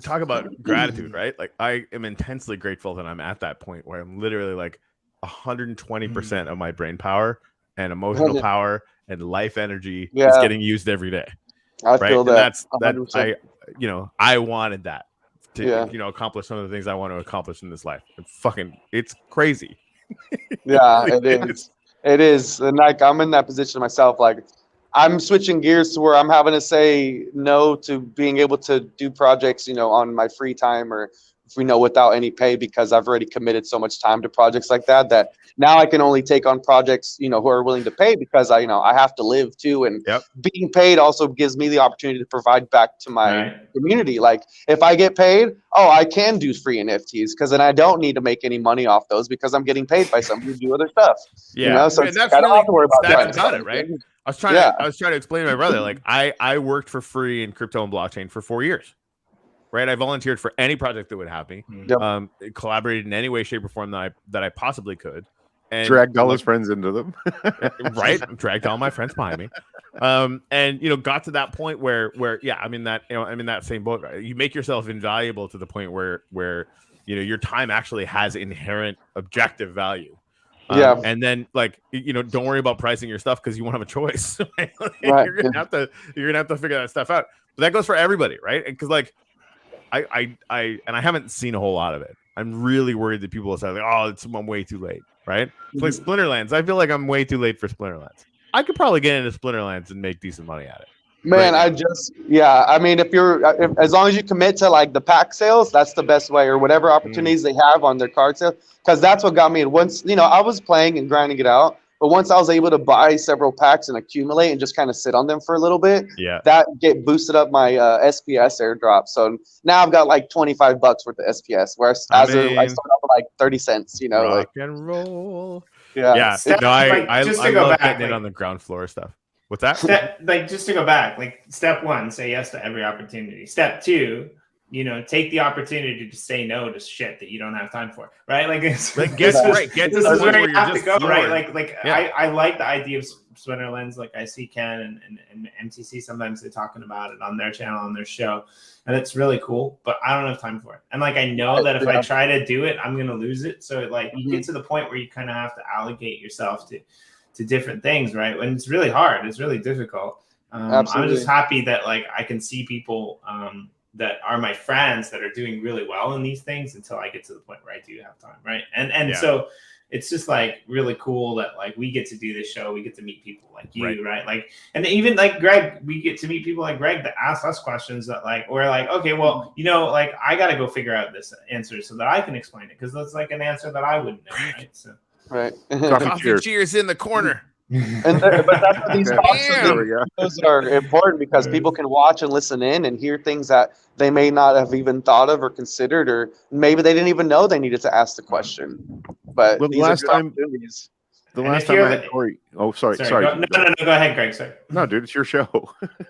talk about gratitude, right? Like, I am intensely grateful that I'm at that point where I'm literally like 120% of my brain power and emotional power and life energy is getting used every day. I feel that. And I wanted that to accomplish some of the things I want to accomplish in this life. It's crazy. Yeah, it is. It is. And like, I'm in that position myself. Like, I'm switching gears to where I'm having to say no to being able to do projects, on my free time or without any pay, because I've already committed so much time to projects like that now I can only take on projects, who are willing to pay, because I have to live too. And being paid also gives me the opportunity to provide back to my community. Like if I get paid, I can do free NFTs, because then I don't need to make any money off those, because I'm getting paid by somebody to do other stuff. So and that's I don't have to worry about that's got it, right? I was trying to explain to my brother, like I worked for free in crypto and blockchain for 4 years. Right, I volunteered for any project that would have me. Collaborated in any way, shape, or form that I possibly could, and dragged all his friends into them. Right, dragged all my friends behind me, and got to that point where I'm in that same boat. Right? You make yourself invaluable to the point where your time actually has inherent objective value. And then don't worry about pricing your stuff, because you won't have a choice. Right? You're gonna have to figure that stuff out. But that goes for everybody, right? Because I haven't seen a whole lot of it. I'm really worried that people will say, I'm way too late, right? It's like Splinterlands. I feel like I'm way too late for Splinterlands. I could probably get into Splinterlands and make decent money at it. Man, I mean, if as long as you commit to like the pack sales, that's the best way, or whatever opportunities they have on their card sale, because that's what got me. Once, I was playing and grinding it out, but once I was able to buy several packs and accumulate and just kind of sit on them for a little bit, that boosted up my SPS airdrop. So now I've got like $25 worth of SPS, whereas I started off with like 30 cents. Rock and roll. Yeah. No, I just to love go back, getting in on the ground floor stuff. What's that? Just to go back, step 1, say yes to every opportunity. Step 2, take the opportunity to say no to shit that you don't have time for, right? Get to the point where you have to go, right? I like the idea of Splinterlands. Like I see Ken and MTC, sometimes they're talking about it on their channel, on their show, and it's really cool, but I don't have time for it. And I know that if I try to do it, I'm going to lose it. So you get to the point where you kind of have to allocate yourself to different things, right? When it's really hard, it's really difficult. I'm just happy that I can see people that are my friends that are doing really well in these things until I get to the point where I do have time, right? And so it's just really cool that we get to do this show, we get to meet people like you, right? And even Greg, we get to meet people like Greg that ask us questions that we're okay, well, I got to go figure out this answer so that I can explain it, because that's an answer that I wouldn't know, right? So. Right. Coffee cheers in the corner. But that's what these talks are important, because people can watch and listen in and hear things that they may not have even thought of or considered, or maybe they didn't even know they needed to ask the question. But the last time I had Corey. Oh, sorry. No, go ahead, Greg. Sorry. No, dude, it's your show.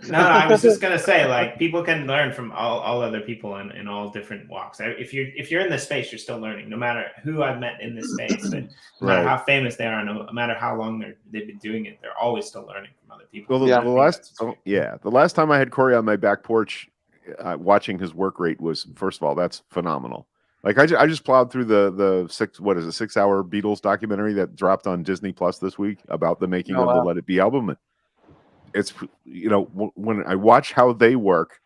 No, I was just gonna say, people can learn from all other people in all different walks. If you're in this space, you're still learning. No matter who I've met in this space, no matter how famous they are, no matter how long they've been doing it, they're always still learning from other people. Well, the last time I had Corey on my back porch, watching his work rate was, first of all, that's phenomenal. I just plowed through the 6 hour Beatles documentary that dropped on Disney Plus this week about the making of the Let It Be album. And it's, when I watch how they work,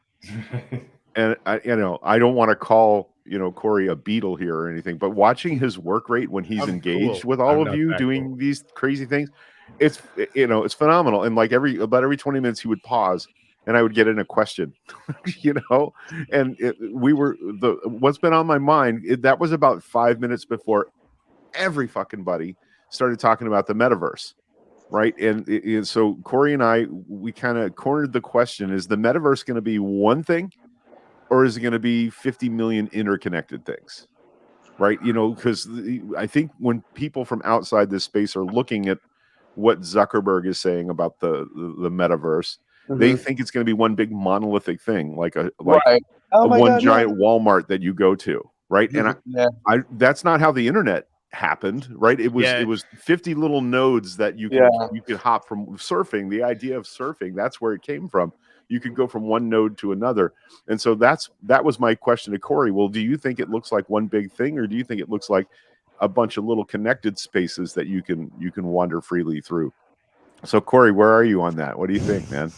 and I don't want to call, Corey a Beatle here or anything, but watching his work rate when he's engaged with all of you doing these crazy things, it's phenomenal. And about every 20 minutes he would pause, and I would get in a question, and what's been on my mind, that was about 5 minutes before every fucking buddy started talking about the metaverse, right? And so Corey and we kind of cornered the question: is the metaverse going to be one thing, or is it going to be 50 million interconnected things, right? Because I think when people from outside this space are looking at what Zuckerberg is saying about the metaverse, they think it's going to be one big monolithic thing, giant Walmart that you go to, right? And that's not how the internet happened, right? It was 50 little nodes that you could hop from surfing. The idea of surfing, that's where it came from. You could go from one node to another, and so that was my question to Corey. Well, do you think it looks like one big thing, or do you think it looks like a bunch of little connected spaces that you can wander freely through? So Corey, where are you on that? What do you think, man?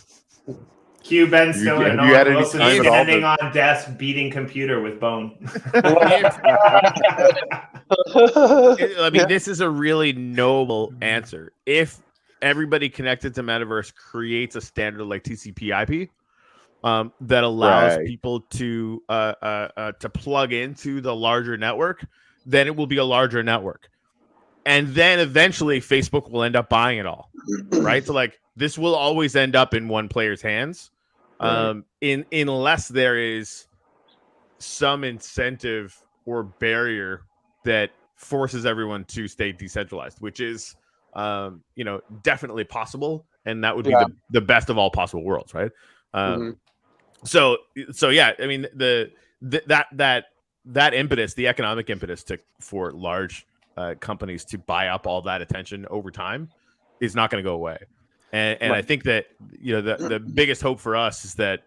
Q Ben still and Nolan Wilson standing on desk beating computer with bone. I mean, this is a really noble answer. If everybody connected to Metaverse creates a standard like TCP/IP that allows people to plug into the larger network, then it will be a larger network. And then eventually Facebook will end up buying it all, right? So like this will always end up in one player's hands, unless there is some incentive or barrier that forces everyone to stay decentralized, which is, definitely possible, and that would be the best of all possible worlds, right? So yeah, I mean that impetus, the economic impetus for large companies to buy up all that attention over time is not going to go away. And I think that the biggest hope for us is that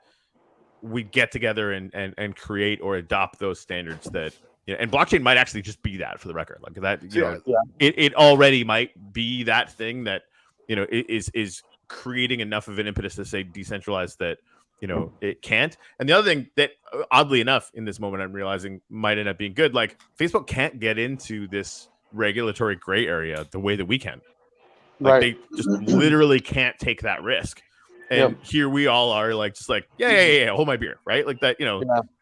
we get together and create or adopt those standards that and blockchain might actually just be that, for the record, like that it already might be that thing that is creating enough of an impetus to say decentralized that it can't. And the other thing that oddly enough in this moment I'm realizing might end up being good, like Facebook can't get into this regulatory gray area the way that we can. Like they just literally can't take that risk. And here we all are like just like hold my beer, right? Like that,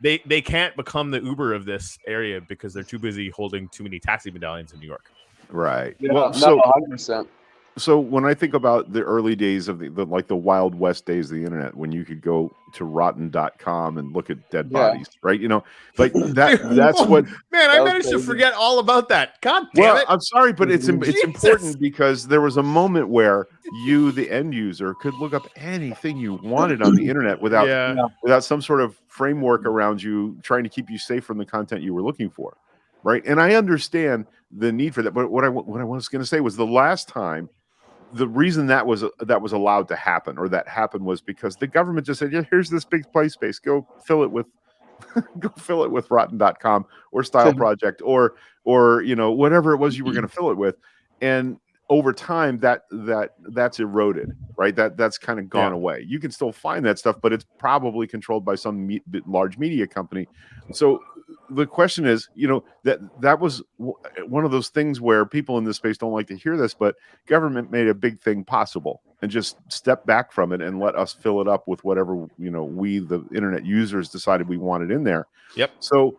they can't become the Uber of this area because they're too busy holding too many taxi medallions in New York. Right. Yeah, well, so 100%. So when I think about the early days of the Wild West days of the internet, when you could go to rotten.com and look at dead bodies, right? Like that's what, man, I managed to forget all about that. God damn it. I'm sorry, but it's important because there was a moment where you, the end user, could look up anything you wanted on the internet without some sort of framework around you trying to keep you safe from the content you were looking for. Right. And I understand the need for that. But what I was going to say was the last time, the reason that was allowed to happen, or that happened, was because the government just said, here's this big play space. Go fill it with rotten.com or Style Project or whatever it was you were going to fill it with. And over time that's eroded, right? That's kind of gone away. You can still find that stuff, but it's probably controlled by some large media company. So the question is, that was one of those things where people in this space don't like to hear this, but government made a big thing possible and just stepped back from it and let us fill it up with whatever, we, the internet users, decided we wanted in there. Yep. So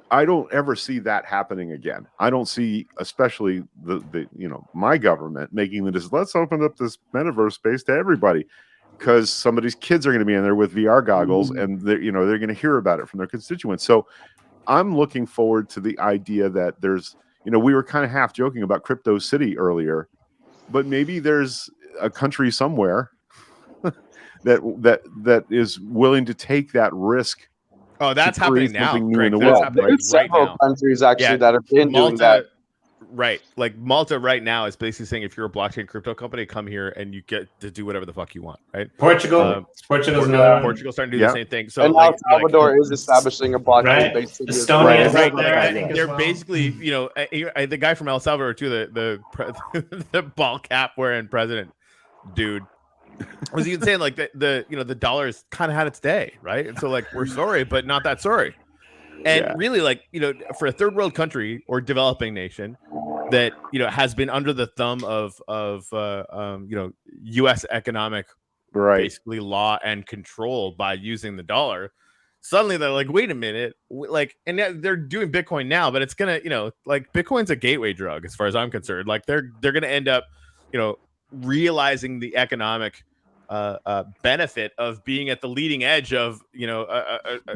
I don't ever see that happening again. I don't see, especially the my government making the decision, let's open up this metaverse space to everybody, because somebody's kids are going to be in there with VR goggles and they're going to hear about it from their constituents. So I'm looking forward to the idea that there's, we were kind of half joking about Crypto City earlier, but maybe there's a country somewhere that is willing to take that risk. Oh, that's happening now. Greg, that's happening right several now. countries actually that have been doing that. Right. Like Malta right now is basically saying, if you're a blockchain crypto company, come here and you get to do whatever the fuck you want. Right. Portugal's starting to do the same thing. So and El Salvador is establishing a blockchain-based city. Estonia right there. I there. think They're basically, the guy from El Salvador too, the ball cap wearing president dude, was even saying like the dollar's kind of had its day, right? And so like, we're sorry, but not that sorry. And really, like, for a third world country or developing nation that, has been under the thumb of U.S. economic basically law and control by using the dollar, suddenly they're like, wait a minute, and they're doing Bitcoin now, but it's gonna, like Bitcoin's a gateway drug as far as I'm concerned. Like they're gonna end up, realizing the economic benefit of being at the leading edge of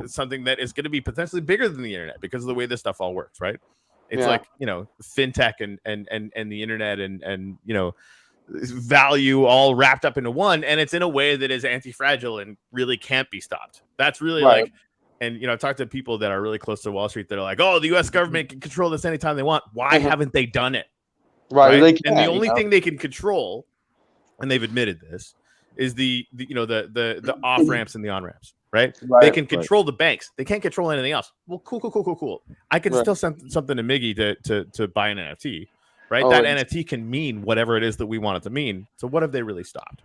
something that is going to be potentially bigger than the internet because of the way this stuff all works, right? It's like fintech and the internet and value all wrapped up into one, and it's in a way that is anti-fragile and really can't be stopped. That's really like, and I talk to people that are really close to Wall Street that are like, oh, the U.S. government can control this anytime they want. Why haven't they done it? Right. They And the only thing they can control, and they've admitted this, is the off ramps and the on ramps, right? They can control the banks. They can't control anything else. Well, cool. I can still send something to Miggy to buy an NFT, right? That NFT can mean whatever it is that we want it to mean. So what have they really stopped?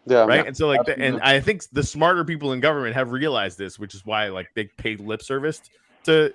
Yeah. Right. And so like, and I think the smarter people in government have realized this, which is why like they paid lip service to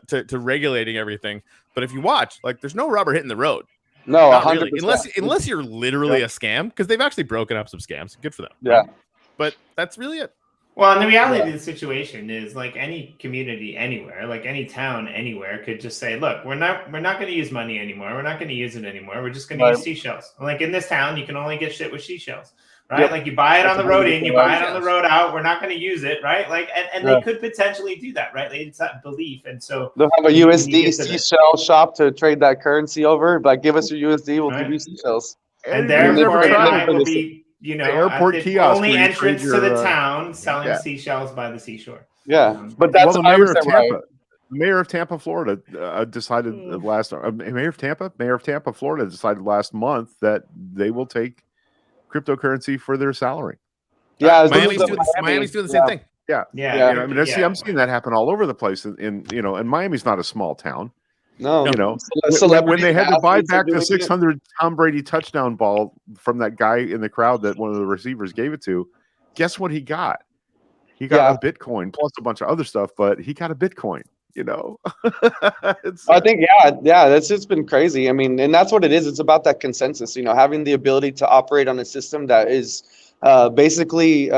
to regulating everything. But if you watch, like, there's no rubber hitting the road. No, Not 100%. really, unless you're literally a scam, because they've actually broken up some scams. Good for them. Yeah. Right? But that's really it. Well, and the reality of the situation is, like, any community anywhere, like any town anywhere, could just say, "Look, we're not going to use money anymore. We're not going to use it anymore. We're just going to use seashells." Like in this town, you can only get shit with seashells, right? Yep. Like you buy it on the road in, you buy it on the Yes. road out. We're not going to use it, right? Like, and they could potentially do that, right? Like, it's that belief, and so they'll have a when you USD get to the- seashell shop to trade that currency over. Like, give us your USD, we'll give you seashells. and You've therefore never it tried will be, you know, the airport at the kiosk only where you entrance trade to the your, town selling seashells by the seashore. Yeah, but that's the mayor of 100% right. Tampa. The mayor of Tampa, Florida, decided Mayor of Tampa, Florida, decided last month that they will take cryptocurrency for their salary. Yeah, Miami's doing the same thing. Yeah. Yeah. You know, I mean, I'm seeing that happen all over the place. In you know, and Miami's not a small town. No, You know, Celebrities when they had to buy athletes are back the doing it. 600 Tom Brady touchdown ball from that guy in the crowd that one of the receivers gave it to, guess what he got? He got a Bitcoin plus a bunch of other stuff, but he got a Bitcoin. You know, I think that's just been crazy. I mean, and that's what it is. It's about that consensus. You know, having the ability to operate on a system that is basically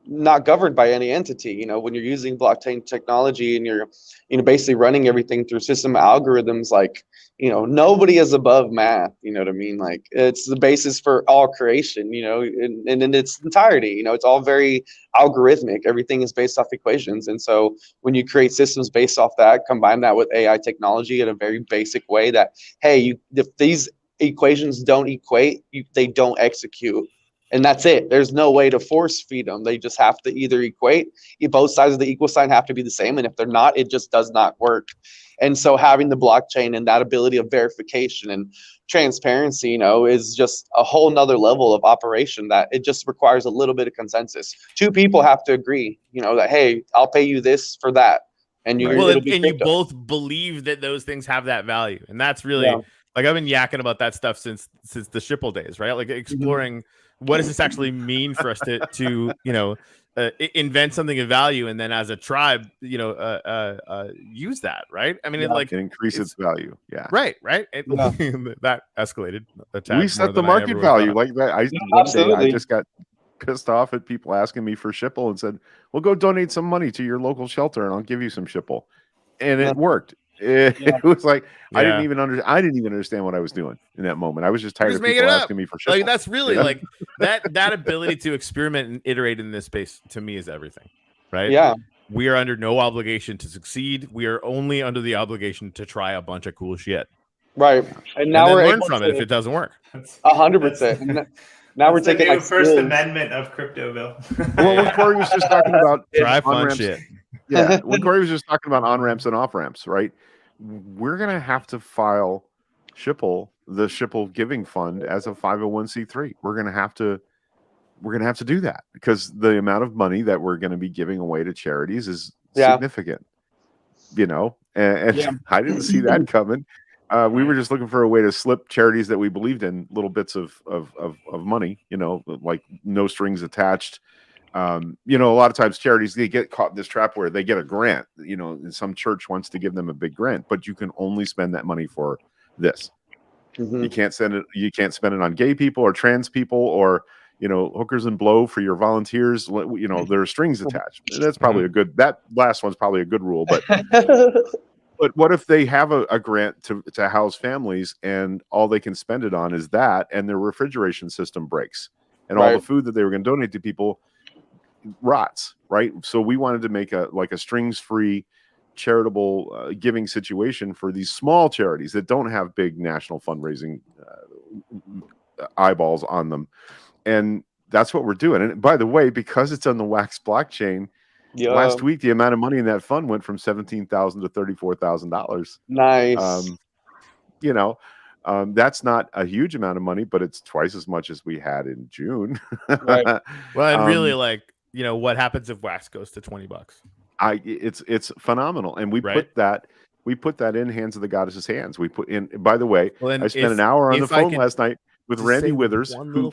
not governed by any entity. You know, when you're using blockchain technology and you're, you know, basically running everything through system algorithms, like, you know, nobody is above math. You know what I mean? Like, it's the basis for all creation, you know, and in its entirety, you know, it's all very algorithmic. Everything is based off equations. And so when you create systems based off that, combine that with AI technology in a very basic way that, hey, if these equations don't equate, they don't execute. And that's it. There's no way to force feed them. They just have to either equate. Both sides of the equal sign have to be the same. And if they're not, it just does not work. And so having the blockchain and that ability of verification and transparency, you know, is just a whole nother level of operation that it just requires a little bit of consensus. Two people have to agree, you know, that, hey, I'll pay you this for that. And you you both believe that those things have that value. And that's really like, I've been yakking about that stuff since the Shipple days, right? Like exploring what does this actually mean for us to you know, invent something of value, and then as a tribe, you know, use that, right? I mean, it increase its value. Yeah, right. That escalated. We set the market value like that. One day I just got pissed off at people asking me for Shipple and said, "Well, go donate some money to your local shelter, and I'll give you some Shipple," and it worked. It was like I didn't even understand what I was doing in that moment. I was just tired of people asking me for Shipple. Like, that's really like that ability to experiment and iterate in this space to me is everything, right? Yeah, we are under no obligation to succeed. We are only under the obligation to try a bunch of cool shit, right? And now we're learn from it if it doesn't work. 100%. Now we're taking like First Amendment of Cryptoville. Well, when Corey was just talking about try fun shit. Yeah, when Corey was just talking about on-ramps and off-ramps, right? We're going to have to file the Shipple Giving Fund as a 501c3. We're going to have to do that because the amount of money that we're going to be giving away to charities is significant, you know, and I didn't see that coming. We were just looking for a way to slip charities that we believed in little bits of money, you know, like no strings attached. You know, a lot of times charities, they get caught in this trap where they get a grant, you know, and some church wants to give them a big grant, but you can only spend that money for this. You can't spend it on gay people or trans people or, you know, hookers and blow for your volunteers. You know, there are strings attached. That's probably that last one's probably a good rule, but but what if they have a grant to house families and all they can spend it on is that, and their refrigeration system breaks and all the food that they were going to donate to people rots, right? So we wanted to make a strings-free charitable giving situation for these small charities that don't have big national fundraising eyeballs on them, and that's what we're doing. And by the way, because it's on the Wax blockchain, last week the amount of money in that fund went from $17,000 to $34,000. Nice. You know, that's not a huge amount of money, but it's twice as much as we had in June. Right. Well, and really, like, you know, what happens if Wax goes to $20? It's phenomenal, and we put that in hands of the goddess's hands. We put in. By the way, I spent an hour on the phone last night with Randy Withers, who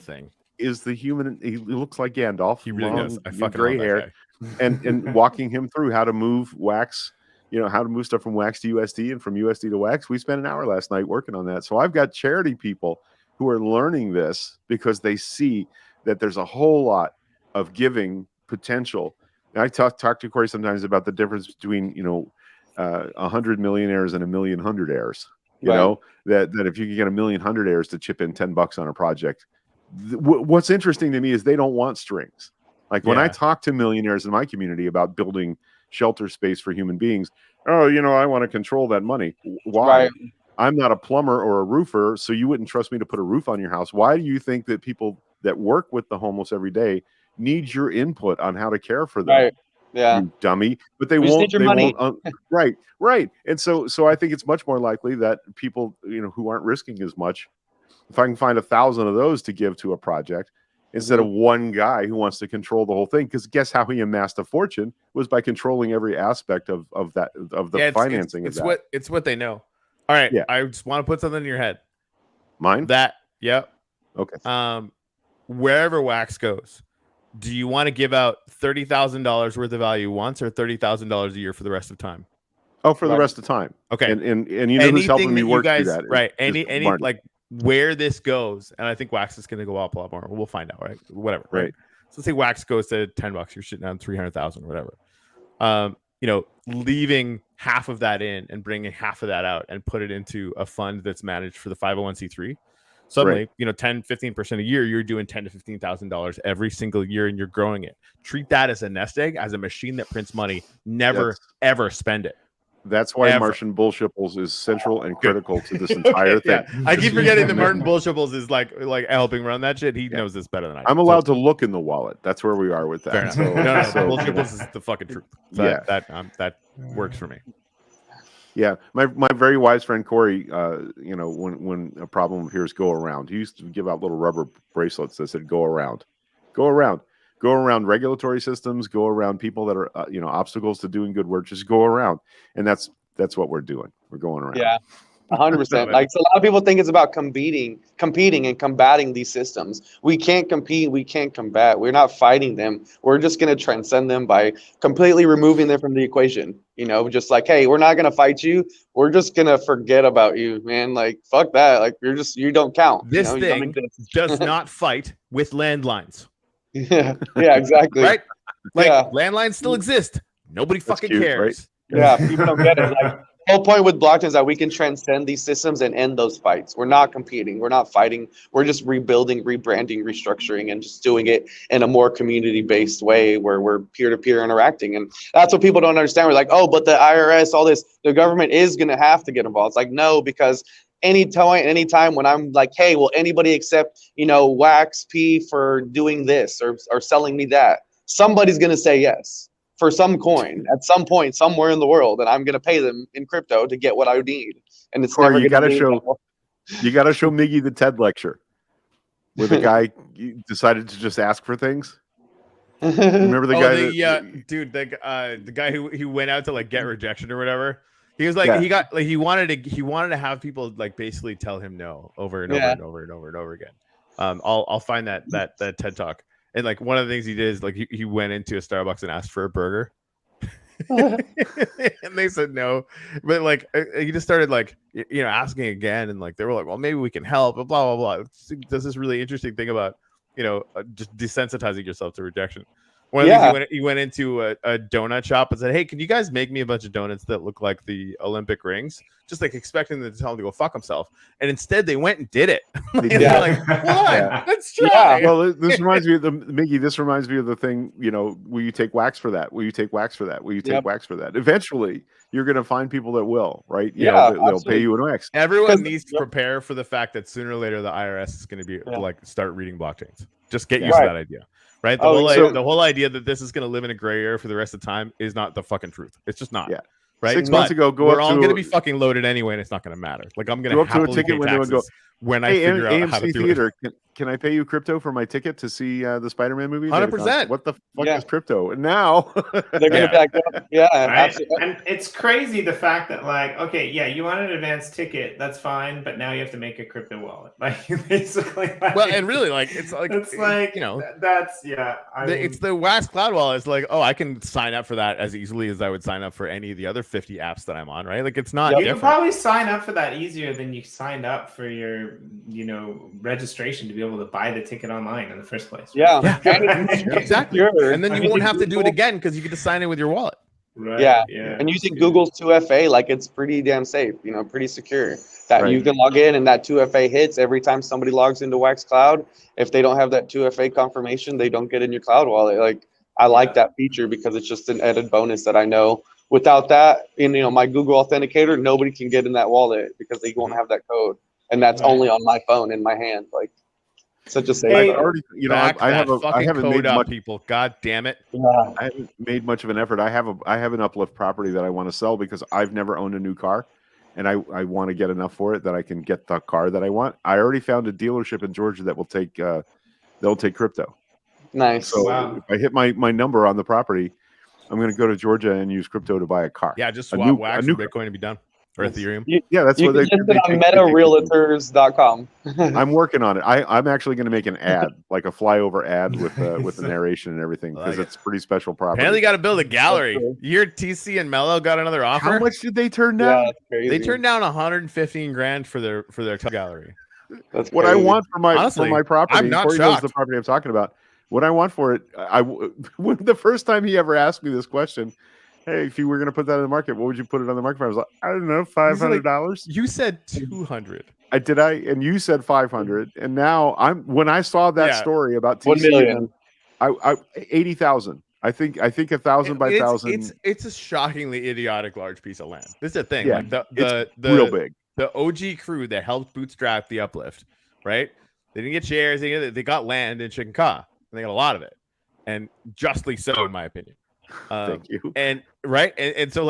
is the human. He looks like Gandalf. He really does. I fucking gray hair, and walking him through how to move Wax how to move stuff from wax to USD and from USD to wax. We spent an hour last night working on that. So I've got charity people who are learning this because they see that there's a whole lot of giving potential. And I talk to Corey sometimes about the difference between 100 millionaires and a million hundredaires. You know that if you can get a million hundredaires to chip in $10 on a project, what's interesting to me is they don't want strings. Like when I talk to millionaires in my community about building shelter space for human beings, I want to control that money. Why? Right. I'm not a plumber or a roofer, so you wouldn't trust me to put a roof on your house. Why do you think that people that work with the homeless every day need your input on how to care for them? Right. Yeah. You dummy. But they We just won't. need your They money. won't. Right. And so I think it's much more likely that people, who aren't risking as much, if I can find 1,000 of those to give to a project, instead of one guy who wants to control the whole thing, because guess how he amassed a fortune was by controlling every aspect of the financing. It's what they know. All right. Yeah. I just want to put something in your head. Mine? Yep. Okay. Wherever wax goes, do you want to give out $30,000 worth of value once or $30,000 a year for the rest of time? Oh, for the rest of time. Okay. And who's helping me work through that? Right. Any like where this goes, and I think wax is going to go up a lot more. We'll find out, right? Whatever. Right. So let's say wax goes to $10. You're shitting down 300,000 or whatever. Leaving half of that in and bringing half of that out and put it into a fund that's managed for the 501c3. Suddenly, 10-15% a year, you're doing $10,000 to $15,000 every single year, and you're growing it. Treat that as a nest egg, as a machine that prints money. Never ever spend it. That's why Martian Bullshipples is central and critical to this entire thing. Yeah. I keep forgetting that Martin Bullshipples is like helping run that shit. He knows this better than I do. I'm allowed to look in the wallet. That's where we are with that. Fair enough. No, Bullshipples is the fucking truth. So that works for me. Yeah, my very wise friend Corey, when a problem appears, go around. He used to give out little rubber bracelets that said "Go around, go around." Go around regulatory systems, go around people that are, obstacles to doing good work. Just go around, and that's what we're doing. We're going around. Yeah, 100%. Like so a lot of people think it's about competing, and combating these systems. We can't compete. We can't combat. We're not fighting them. We're just going to transcend them by completely removing them from the equation. Just like, hey, we're not going to fight you. We're just going to forget about you, man. Like, fuck that. Like, you don't count. This thing does not fight with landlines. Yeah, exactly. Right? Landlines still exist. Nobody fucking cares. Right? Yeah, people don't get it. Like, the whole point with blockchain is that we can transcend these systems and end those fights. We're not competing. We're not fighting. We're just rebuilding, rebranding, restructuring, and just doing it in a more community-based way where we're peer-to-peer interacting. And that's what people don't understand. We're like, oh, but the IRS, all this, the government is going to have to get involved. It's like, no, because anytime when I'm like, hey, will anybody accept, wax P for doing this or selling me that? Somebody's going to say yes for some coin at some point somewhere in the world, and I'm going to pay them in crypto to get what I need. And it's Corey, never you got to show Miggy the TED lecture where the guy decided to just ask for things. Remember the guy? The guy who went out to like get rejection or whatever. He was like, he wanted to have people like basically tell him no over and over and over and over and over again. I'll find that TED talk. And like one of the things he did is like he went into a Starbucks and asked for a burger. And they said no. But like he just started like asking again, and like they were like, well, maybe we can help, blah blah blah. There's this really interesting thing about just desensitizing yourself to rejection. One of the things he went into a donut shop and said, hey, can you guys make me a bunch of donuts that look like the Olympic rings? Just like expecting them to tell him to go fuck himself. And instead they went and did it. They're like, why? Let's try. Yeah. Well, this reminds me of Miggy, this reminds me of the thing, will you take wax for that? Will you take wax for that? Will you take wax for that? Eventually you're going to find people that will, right? They'll pay you in wax. Everyone needs to prepare for the fact that sooner or later the IRS is going to be like start reading blockchains. Just get used to that idea. Right, the whole idea that this is going to live in a gray area for the rest of the time is not the fucking truth. It's just not. Yeah. Right. 6 months ago, we're all going to be fucking loaded anyway, and it's not going to matter. Like I'm going to go up to a ticket window and go, when I figure out how to do Theater, can I pay you crypto for my ticket to see the Spider-Man movie? 100%. What the fuck is crypto? And now they're going to back up. Yeah, absolutely. And it's crazy the fact that like, okay, you want an advanced ticket, that's fine, but now you have to make a crypto wallet. Like basically. Well, and really, like it's like that's it's the Wax Cloud wallet. It's like, oh, I can sign up for that as easily as I would sign up for any of the other 50 apps that I'm on, right? Like it's not You different. can probably sign up for that easier than you signed up for your, registration to be able to buy the ticket online in the first place. Yeah, Exactly. Sure. And then you won't have to do it again because you get to sign in with your wallet. Right. Yeah. Yeah. And using Google's 2FA, like it's pretty damn safe, pretty secure. That Right. you can log in and that 2FA hits every time somebody logs into Wax Cloud. If they don't have that 2FA confirmation, they don't get in your cloud wallet. Like I like that feature because it's just an added bonus that I know. Without that, my Google Authenticator, nobody can get in that wallet because they won't have that code, and that's only on my phone in my hand. Like such a safe. Hey, I've already, I haven't made much. People. God damn it. Yeah. I haven't made much of an effort. I have an Uplift property that I want to sell because I've never owned a new car, and I want to get enough for it that I can get the car that I want. I already found a dealership in Georgia that will take they'll take crypto. Nice. So if I hit my number on the property, I'm going to go to Georgia and use crypto to buy a car. Yeah, just swap Wax for Bitcoin to be done. Or Ethereum. Yeah, that's you what can list it on MetaRealtors.com. I'm working on it. I'm actually going to make an ad, like a flyover ad with the narration and everything, because it's pretty special property. Apparently, got to build a gallery. You hear TC and Mello got another offer? How much did they turn down? Yeah, crazy. They turned down 115 grand for their gallery. That's what crazy. I want for my property. I'm not Corey knows shocked. the property I'm talking about. What I want for it, when the first time he ever asked me this question, hey, if you were going to put that in the market, what would you put it on the market for? I was like, I don't know, $500. You said 200. And you said 500. And now when I saw that story about TC, 1 million, I 80,000. I think 1,000 by 1,000. It's a shockingly idiotic large piece of land. This is the thing. Yeah, like the it's real big. The OG crew that helped bootstrap the Uplift, right? They didn't get shares. They got land in Chicago. And they got a lot of it, and justly so, in my opinion. Thank you. And right, and so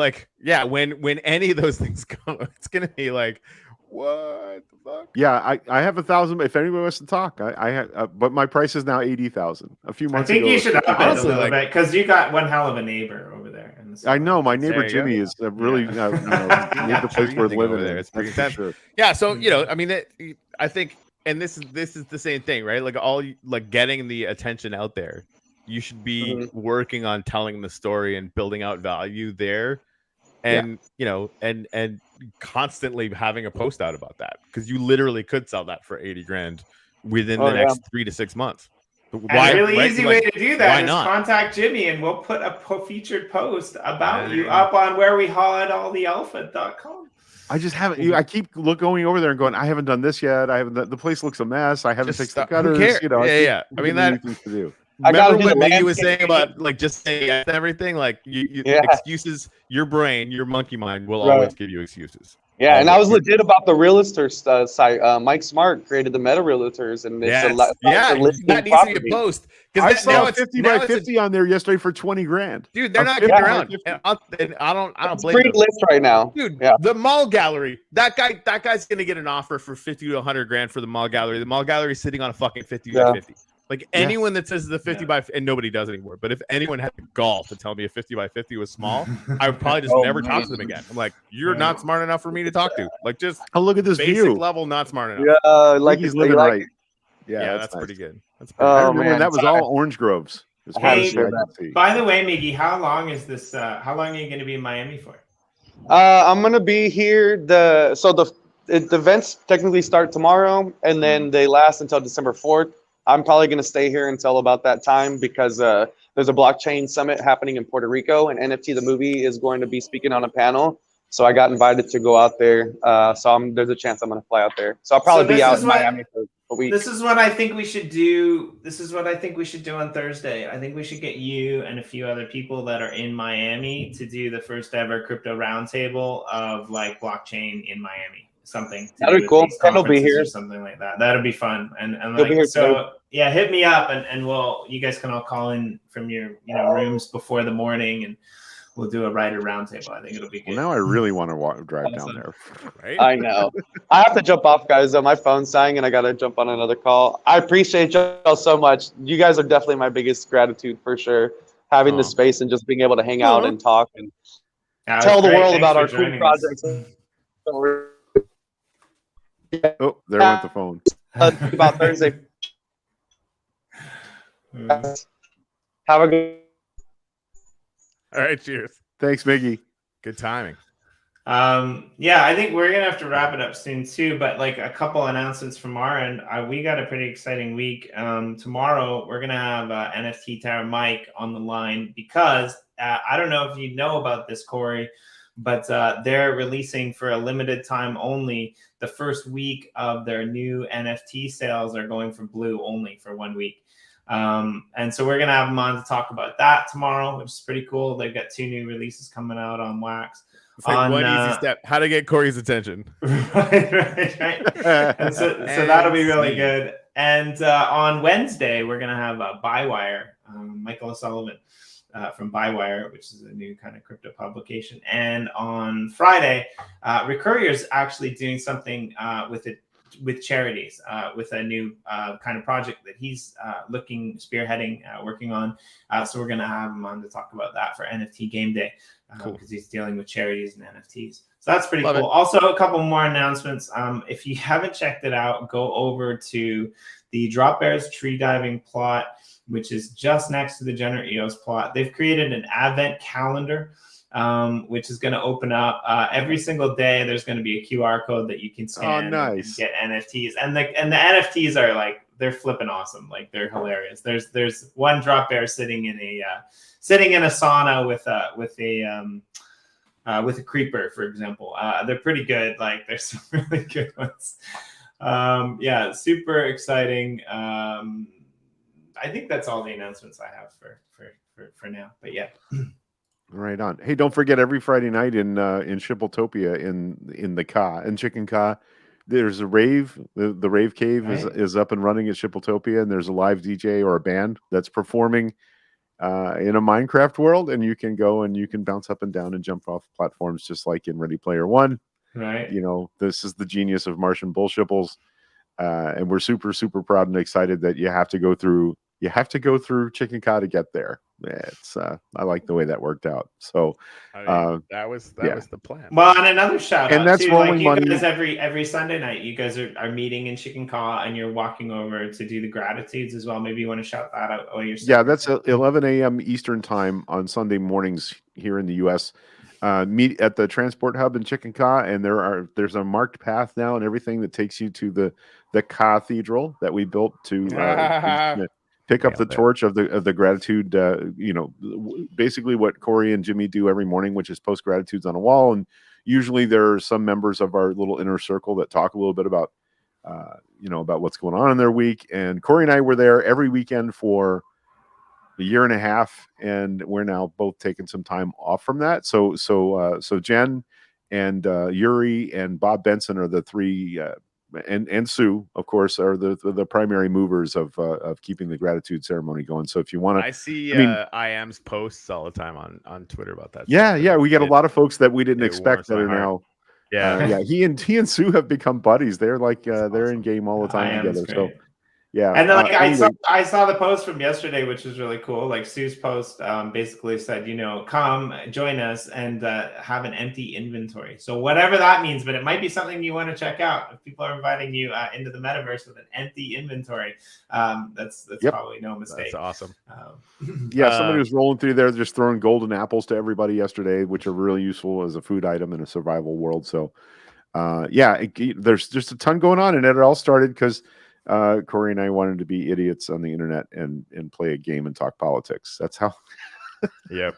when any of those things come, it's gonna be like, what the fuck? Yeah, I have 1,000. If anybody wants to talk, I have, but my price is now 80,000. A few months ago, I think you should up it a honestly, little bit because you got one hell of a neighbor over there. I know my neighbor There you Jimmy go. is really made the place worth living there. in. It's pretty That's intense. for sure. Yeah, so I mean, I think, and this is the same thing, right? Like getting the attention out there. You should be working on telling the story and building out value there, and and constantly having a post out about that, because you literally could sell that for 80 grand within the next 3 to 6 months. Why, a really easy way to do that is not? Contact Jimmy and we'll put a featured post about you up on where we haul all the alpha.com. I just haven't. I keep going over there and going, I haven't done this yet. I haven't. The place looks a mess. I haven't fixed the gutters. Yeah. I mean, that things to do. Remember what Miggy was saying about just saying yes to everything? Like excuses. Your brain, your monkey mind will always give you excuses. Yeah, and I was legit about the Realtors site. Mike Smart created the Meta Realtors, and it's that needs to be a post. I saw 50 by 50 on there yesterday for 20 grand. Dude, they're not getting around. And I don't blame them. Free list right now, dude. The mall gallery. That guy's gonna get an offer for 50 to 100 grand for the mall gallery. The mall gallery is sitting on a fucking 50 by 50. Like anyone that says the 50 by, and nobody does anymore. But if anyone had the gall to tell me a 50 by 50 was small, I would probably just never talk to them again. I'm like, you're not smart enough for me to talk to. Like, just look at this basic view. Level, not smart enough. Yeah, like he's living right. Yeah, that's nice. Pretty good. That's pretty good. Man, that was all orange groves. Hey, by the way, Miggy, how long is this? How long are you going to be in Miami for? I'm gonna be here. The events technically start tomorrow, and then they last until December 4th. I'm probably going to stay here until about that time because there's a blockchain summit happening in Puerto Rico, and NFT the movie is going to be speaking on a panel. So I got invited to go out there. There's a chance I'm going to fly out there. So I'll probably be out in Miami for a week. This is what I think we should do. This is what I think we should do on Thursday. I think we should get you and a few other people that are in Miami to do the first ever crypto roundtable of like blockchain in Miami. Something. That'd be cool. Ken will be here. Or something like that. That'd be fun. And like, so yeah, hit me up and you guys can all call in from your rooms before the morning and we'll do a writer roundtable. I think it'll be good. Well, now I really want to drive down there. Right? I know. I have to jump off, guys. My phone's dying and I got to jump on another call. I appreciate y'all so much. You guys are definitely my biggest gratitude for sure. Having the space and just being able to hang out and talk and tell the world about our cool projects. Oh, there went the phone. About Thursday. Have a good. All right, cheers. Thanks, Miggy. Good timing. Yeah, I think we're gonna have to wrap it up soon too. But like a couple announcements from our end, we got a pretty exciting week. Tomorrow we're gonna have NFT Tower Mike on the line because I don't know if you know about this, Corey, but they're releasing for a limited time only. The first week of their new NFT sales are going for Blue only for 1 week. And so we're gonna have them on to talk about that tomorrow, which is pretty cool. They've got 2 new releases coming out on Wax. It's like one easy step. How to get Corey's attention. right. And so that'll be really good. And on Wednesday, we're going to have Bywire, Michael O'Sullivan from Bywire, which is a new kind of crypto publication. And on Friday, Rick Courier's actually doing something with charities, with a new kind of project that he's spearheading, working on. So we're going to have him on to talk about that for NFT Game Day. Cool. Because he's dealing with charities and NFTs. So that's pretty Love cool. it. Also, a couple more announcements. If you haven't checked it out, go over to the Drop Bears tree diving plot, which is just next to the Generate EOS plot. They've created an advent calendar, which is going to open up every single day. There's going to be a QR code that you can scan and get NFTs. And the NFTs are like, they're flipping awesome. Like they're hilarious. There's one Drop Bear sitting in a sauna with a creeper, for example. They're pretty good. Like there's some really good ones. Yeah, super exciting. I think that's all the announcements I have for now. But yeah. Right on. Hey, don't forget every Friday night in Shipletopia in the Ka in Chicken Ka, there's a rave. The rave cave is up and running at Shipletopia, and there's a live DJ or a band that's performing in a Minecraft world, and you can go and you can bounce up and down and jump off platforms just like in Ready Player One. Right. You know, this is the genius of Martian Bullshipples, and we're super super proud and excited that you have to go through Chicken Ka to get there. It's I like the way that worked out. So that was the plan. Well, and another shout and out that's too, rolling like you money. guys every Sunday night, you guys are meeting in Chicken Ka and you're walking over to do the gratitudes as well. Maybe you want to shout that out while you're that's 11 a.m. Eastern time on Sunday mornings here in the U.S. Meet at the transport hub in Chicken Ka, and there's a marked path now and everything that takes you to the cathedral that we built to pick up the torch of the gratitude. Basically what Corey and Jimmy do every morning, which is post gratitudes on a wall, and usually there are some members of our little inner circle that talk a little bit about about what's going on in their week. And Corey and I were there every weekend for a year and a half, and we're now both taking some time off from that. So Jen and Yuri and Bob Benson are the three, and Sue, of course, are the primary movers of keeping the gratitude ceremony going. So if you want to, I see IAM's posts all the time on Twitter about that. Yeah, we get a lot of folks that we didn't expect that are now. Yeah, he and Sue have become buddies. They're like they're in game all the time together. Great. So yeah, and like I saw the post from yesterday, which was really cool. Like Sue's post basically said, come join us and have an empty inventory. So whatever that means, but it might be something you want to check out. If people are inviting you into the metaverse with an empty inventory, that's probably no mistake. That's awesome. Somebody was rolling through there, just throwing golden apples to everybody yesterday, which are really useful as a food item in a survival world. So there's just a ton going on, and it all started because Corey and I wanted to be idiots on the internet and play a game and talk politics. That's how. Yep.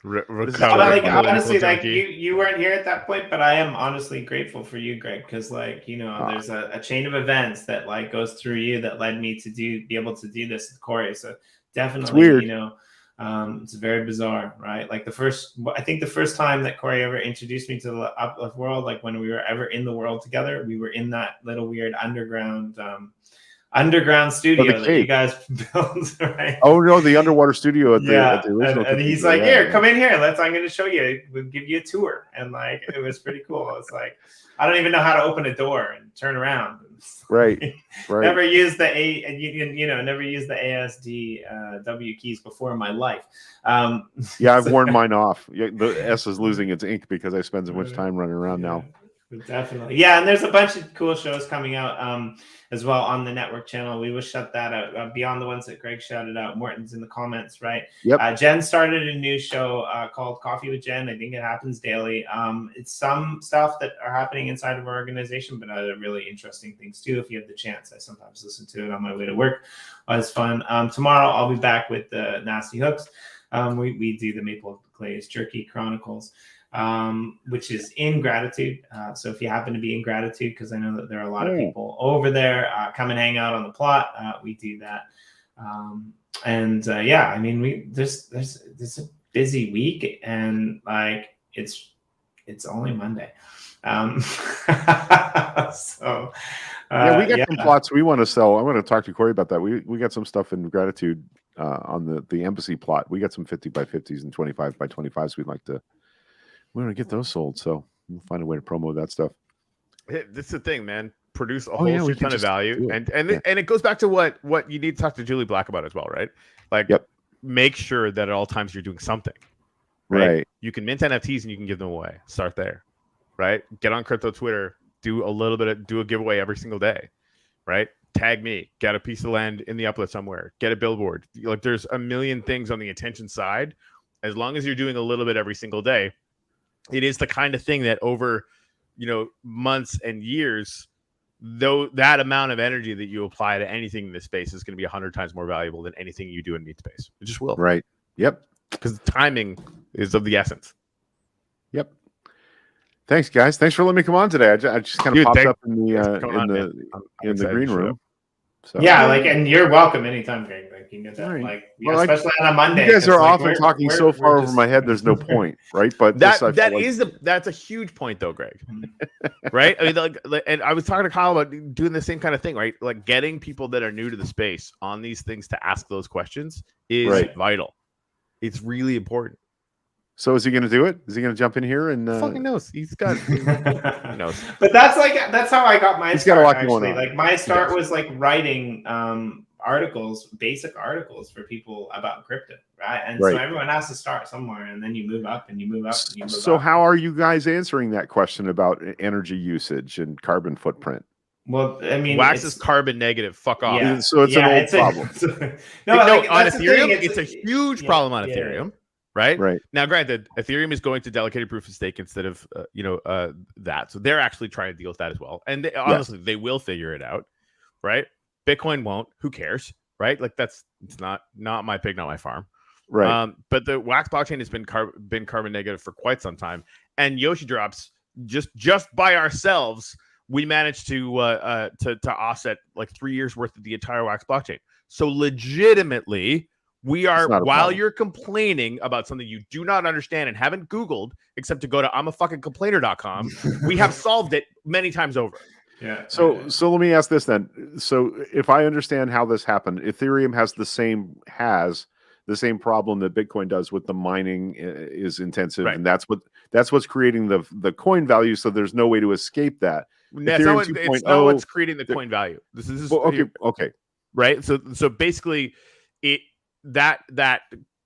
Honestly, like you weren't here at that point, but I am honestly grateful for you, Greg, because there's a chain of events that like goes through you that led me to be able to do this with Corey. So definitely, it's weird. It's very bizarre, right? Like I think the first time that Corey ever introduced me to the UpLift world, like when we were ever in the world together, we were in that little weird underground studio that you guys built, right? Oh no, the underwater studio at the original. And he's like, "Here, come in here. I'm going to show you. We'll give you a tour." And like, it was pretty cool. It's like, I don't even know how to open a door and turn around. Right. Never used the never used the ASD W keys before in my life. I've worn mine off. The S is losing its ink because I spend so much time running around now. Definitely. Yeah, and there's a bunch of cool shows coming out as well on the network channel. We will shut that out beyond the ones that Greg shouted out. Morton's in the comments, right? Yep. Jen started a new show called Coffee with Jen. I think it happens daily. It's some stuff that are happening inside of our organization, but other really interesting things too. If you have the chance, I sometimes listen to it on my way to work. It's fun. Tomorrow I'll be back with the Nasty Hooks. We do the Maple Glazed Jerky Chronicles, which is in Gratitude. So if you happen to be in Gratitude, because I know that there are a lot of people over there, come and hang out on the plot. We do that. Yeah, I mean, there's a busy week, and like it's only Monday. So yeah, we got some plots we want to sell. I want to talk to Corey about that. We got some stuff in Gratitude on the embassy plot. We got some 50 by 50s and 25 by 25s. We want to get those sold. So we'll find a way to promote that stuff. This is the thing, man. Produce a whole shit ton of value, and it goes back to what you need to talk to Julie Black about as well, right? Like, make sure that at all times you're doing something. Right? You can mint NFTs and you can give them away. Start there, right? Get on crypto Twitter. Do a giveaway every single day, right? Tag me. Get a piece of land in the uplift somewhere. Get a billboard. Like, there's a million things on the attention side. As long as you're doing a little bit every single day, it is the kind of thing that over, months and years, though, that amount of energy that you apply to anything in this space is going to be 100 times more valuable than anything you do in Meat Space. It just will. Right. Yep. Because timing is of the essence. Yep. Thanks, guys. Thanks for letting me come on today. I just kind of popped up in the green room. So. Yeah, and you're welcome anytime, Greg. Like, you can get that. Right. Especially on a Monday. You guys are often talking so far over my head. There's no point, right? But that's a huge point, though, Greg. Right? I mean, and I was talking to Kyle about doing the same kind of thing, right? Like, getting people that are new to the space on these things to ask those questions is vital. It's really important. So is he going to do it? Is he going to jump in here and fucking knows? He's got. He knows. But that's how I got my He's start. Got a lot actually, going on. like my start was like writing basic articles for people about crypto, right? And so everyone has to start somewhere, and then you move up and you move up. And you move so up. How are you guys answering that question about energy usage and carbon footprint? Well, I mean, Wax is carbon negative. Fuck off. Yeah. So it's an old problem. On Ethereum, it's a huge problem on Ethereum. Right. Now, granted, Ethereum is going to delegated proof of stake instead of that, so they're actually trying to deal with that as well. And honestly, they will figure it out, right? Bitcoin won't. Who cares, right? Like it's not my pig, not my farm, right? But the Wax blockchain has been carbon negative for quite some time, and Yoshi drops just by ourselves, we managed to offset like 3 years worth of the entire Wax blockchain. So legitimately. We are, while you're complaining about something you do not understand and haven't Googled, except to go to I'mAfuckingComplainer.com, we have solved it many times over. Yeah. So let me ask this then. So if I understand how this happened, Ethereum has the same problem that Bitcoin does with the mining is intensive, and that's what's creating the coin value. So there's no way to escape that. It's not what's creating the coin value. This is okay. Right. So basically, that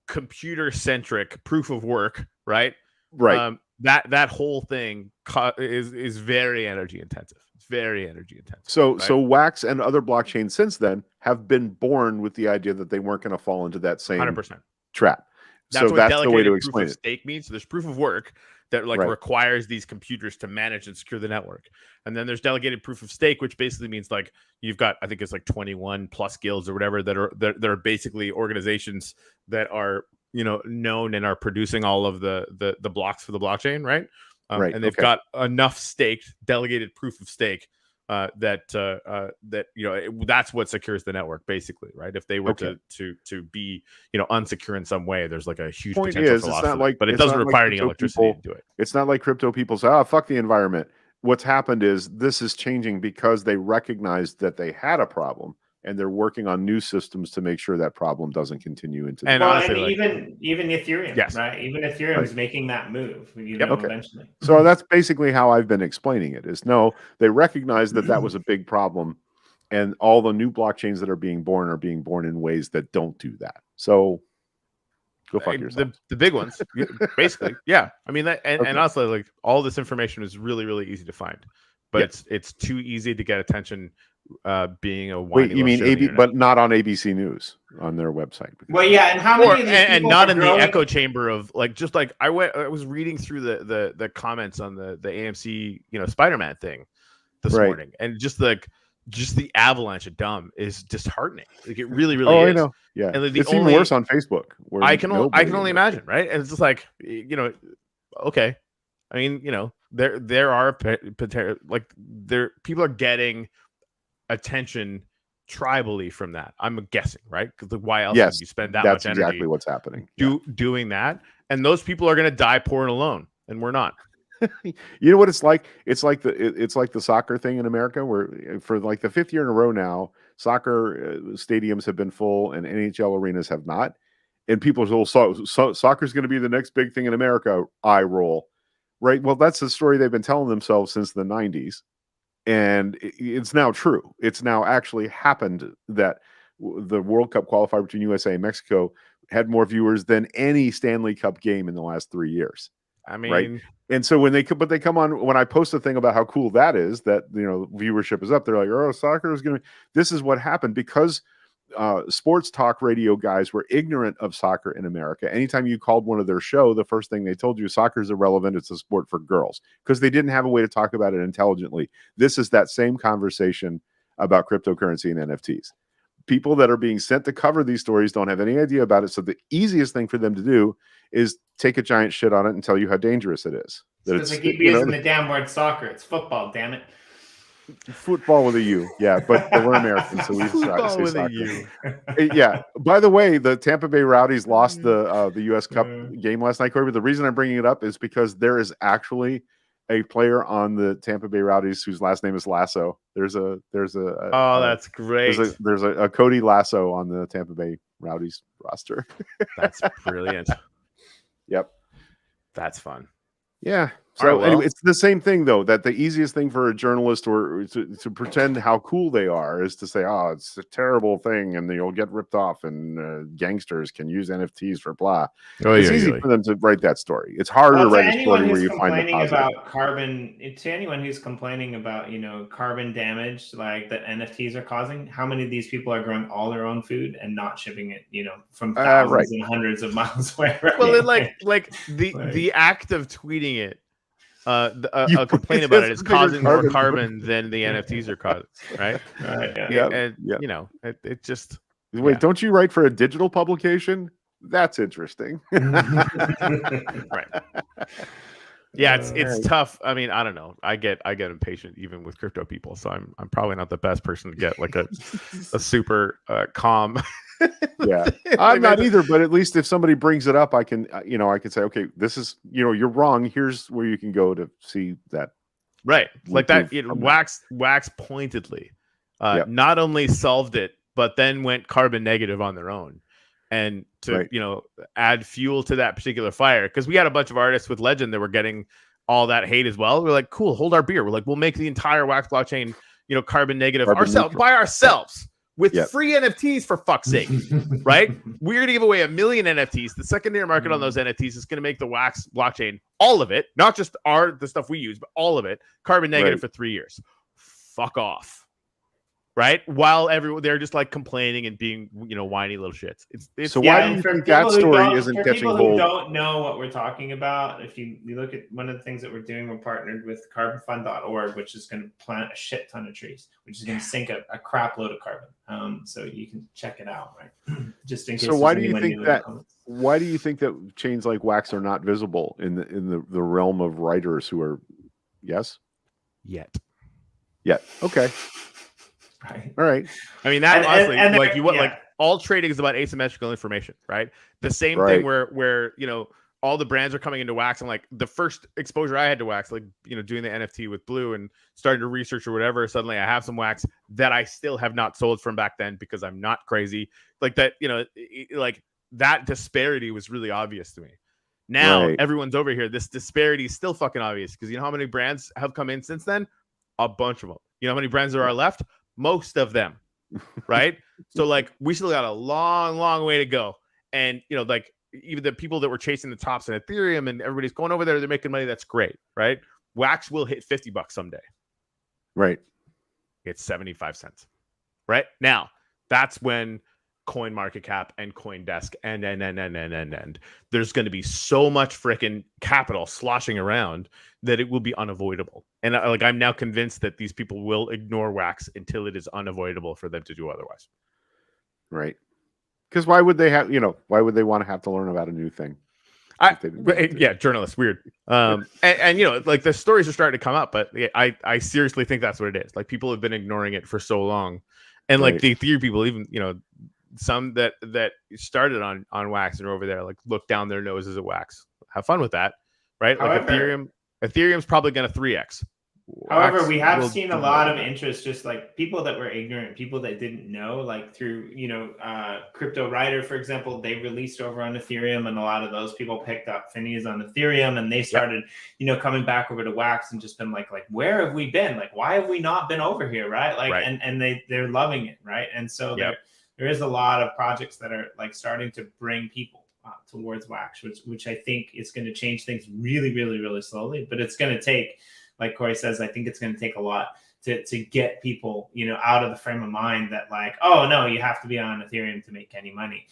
computer centric proof of work, right? That whole thing is very energy intensive. It's very energy intensive. So Wax and other blockchains since then have been born with the idea that they weren't going to fall into that same 100% trap. That's so that's the way to explain it. Stake means so there's proof of work that requires these computers to manage and secure the network, and then there's delegated proof of stake, which basically means like you've got, I think it's like 21 plus guilds or whatever that are basically organizations that are known and are producing all of the blocks for the blockchain, right? And they've got enough staked delegated proof of stake that's what secures the network, basically, right? If they were to be unsecure in some way, there's like a huge potential for loss. But it doesn't require any electricity to do it. It's not like crypto people say, "Oh, fuck the environment." What's happened is this is changing because they recognized that they had a problem, and they're working on new systems to make sure that problem doesn't continue into. And even Ethereum, right? Even Ethereum is making that move. Eventually. So that's basically how I've been explaining it. Is they recognize that was a big problem, and all the new blockchains that are being born in ways that don't do that. So Go fuck yourself. The big ones, basically. Yeah. I mean, that, and Okay. also, like, all this information is really, really easy to find, but Yeah. it's too easy to get attention. Being a Wait, whiny you little mean shit on the AB, internet. but not on ABC News on their website? Well, yeah, and how many Or, of these and people not are in growing? the echo chamber of, like, just like I was reading through the comments on the AMC Spider-Man thing this Right. morning, and just the avalanche of dumb is disheartening. Like, it really, really Oh, is. I know. Yeah, And it's even worse on Facebook. Where I can nobody only imagine, right? And it's just like, okay. I mean, there are like people are getting attention tribally from that. I'm guessing, right? Because why else would you spend that much energy? That's exactly what's happening. Doing that, and those people are going to die poor and alone, and we're not. You know what it's like? It's like the soccer thing in America, where for like the 5th year in a row now, soccer stadiums have been full and NHL arenas have not. And people say, soccer's going to be the next big thing in America. I roll, right? Well, that's the story they've been telling themselves since the 90s. And it's now true. It's now actually happened that the World Cup qualifier between USA and Mexico had more viewers than any Stanley Cup game in the last 3 years. I mean, right? And so when they come on, when I post a thing about how cool that is, that viewership is up, they're like, "Oh, soccer is going to." This is what happened because sports talk radio guys were ignorant of soccer in America. Anytime you called one of their show, the first thing they told you, soccer is irrelevant. It's a sport for girls, because they didn't have a way to talk about it intelligently. This is that same conversation about cryptocurrency and NFTs. People that are being sent to cover these stories don't have any idea about it. So the easiest thing for them to do is take a giant shit on it and tell you how dangerous it is. Because they keep using the damn word soccer. It's football, damn it. Football with a U, yeah, but we're Americans, so we football say with soccer. a U. Yeah. By the way, the Tampa Bay Rowdies lost the U.S. Cup game last night, Corey. But the reason I'm bringing it up is because there is actually a player on the Tampa Bay Rowdies whose last name is Lasso. There's a that's great. There's a Cody Lasso on the Tampa Bay Rowdies roster. That's brilliant. Yep. That's fun. Yeah. So anyway, it's the same thing, though, that the easiest thing for a journalist or to pretend how cool they are is to say, oh, it's a terrible thing and you'll get ripped off and gangsters can use NFTs for blah. It's easy for them to write that story. It's harder to write a story where you find the positive. About carbon, to anyone who's complaining about, carbon damage like that NFTs are causing, how many of these people are growing all their own food and not shipping it, from thousands and hundreds of miles away? Right? Well, the act of tweeting it, a complaint about it is causing more carbon than the NFTs are causing, right? Yeah. And it just wait. Don't you write for a digital publication? That's interesting, right? Yeah, it's tough. I mean, I don't know. I get impatient even with crypto people, so I'm probably not the best person to get like a super calm. Yeah, I'm not either. But at least if somebody brings it up, I can say, okay, this is you're wrong. Here's where you can go to see that. Right, like that. Wax pointedly not only solved it, but then went carbon negative on their own, and to add fuel to that particular fire. Because we had a bunch of artists with Legend that were getting all that hate as well. We're like, cool, hold our beer. We're like, we'll make the entire Wax blockchain, carbon negative by ourselves. With free NFTs, for fuck's sake, right? We're going to give away 1 million NFTs. The secondary market on those NFTs is going to make the Wax blockchain, all of it, not just the stuff we use, but all of it, carbon negative for 3 years. Fuck off. Right? While they're just like complaining and being, whiny little shits. So why do you think that story isn't catching hold? For people who don't know what we're talking about, if you look at one of the things that we're doing, we're partnered with carbonfund.org, which is going to plant a shit ton of trees, which is going to sink a crap load of carbon. So you can check it out, right? Just in case. So why do you think that chains like Wax are not visible in the realm of writers who are yet? Okay. Right. All right. I mean, that honestly, all trading is about asymmetrical information, right? The same thing where all the brands are coming into Wax, and like the first exposure I had to Wax, like doing the NFT with Blue and starting to research or whatever, suddenly I have some Wax that I still have not sold from back then because I'm not crazy. Like that, like that disparity was really obvious to me. Now everyone's over here. This disparity is still fucking obvious because you know how many brands have come in since then? A bunch of them. You know how many brands there are left? Most of them, right? So like we still got a long way to go. And like even the people that were chasing the tops in Ethereum and everybody's going over there, they're making money. That's great, right? Wax will hit $50 someday. Right. It's 75 cents. Right now, that's when Coin Market Cap and CoinDesk and there's going to be so much freaking capital sloshing around that it will be unavoidable. And I'm now convinced that these people will ignore Wax until it is unavoidable for them to do otherwise. Right. Because why would they why would they want to have to learn about a new thing? Journalists, weird. And the stories are starting to come up, but I seriously think that's what it is. Like, people have been ignoring it for so long. And like the Ethereum people, even, some that started on Wax and are over there, like, look down their noses at Wax. Have fun with that, right? However, like Ethereum's probably going to 3x. However, we have seen a lot of interest, just like people that were ignorant, people that didn't know, like through, Crypto Writer, for example, they released over on Ethereum, and a lot of those people picked up Phineas on Ethereum, and they started, coming back over to Wax and just been like, where have we been? Like, why have we not been over here? Right. Like, right. And they're loving it. Right. And so there is a lot of projects that are like starting to bring people towards Wax, which I think is going to change things really, really, really slowly, but it's going to take, like Corey says, I think it's going to take a lot to get people, out of the frame of mind that like, oh no, you have to be on Ethereum to make any money.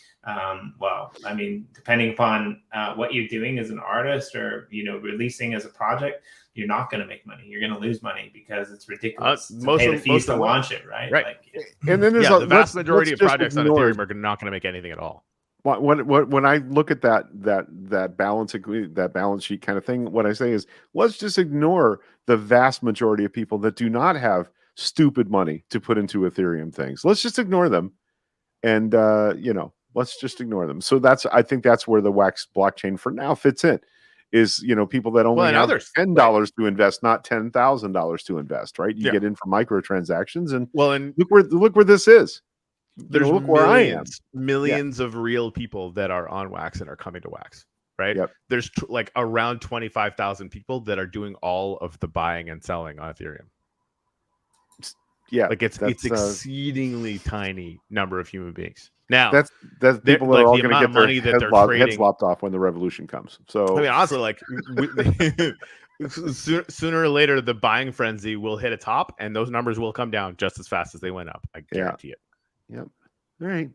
Well, I mean, depending upon what you're doing as an artist or, releasing as a project, you're not going to make money. You're going to lose money because it's ridiculous to pay the fees to launch it, right? Right. Like, and then there's the vast majority of projects on Ethereum are not going to make anything at all. When I look at that balance sheet kind of thing, what I say is, let's just ignore the vast majority of people that do not have stupid money to put into Ethereum things. Let's just ignore them, and let's just ignore them. So I think that's where the Wax blockchain for now fits in. Is people that only have $10 to invest, not $10,000 to invest. Right? You get in for microtransactions, and look where this is. There's look where I am. Millions of real people that are on Wax and are coming to Wax, right? Yep. There's around 25,000 people that are doing all of the buying and selling on Ethereum. Yeah, it's exceedingly tiny number of human beings. Now that's people that are all going to get their heads lopped off when the revolution comes. So I mean, honestly, sooner or later, the buying frenzy will hit a top, and those numbers will come down just as fast as they went up. I guarantee it. Yep. All right.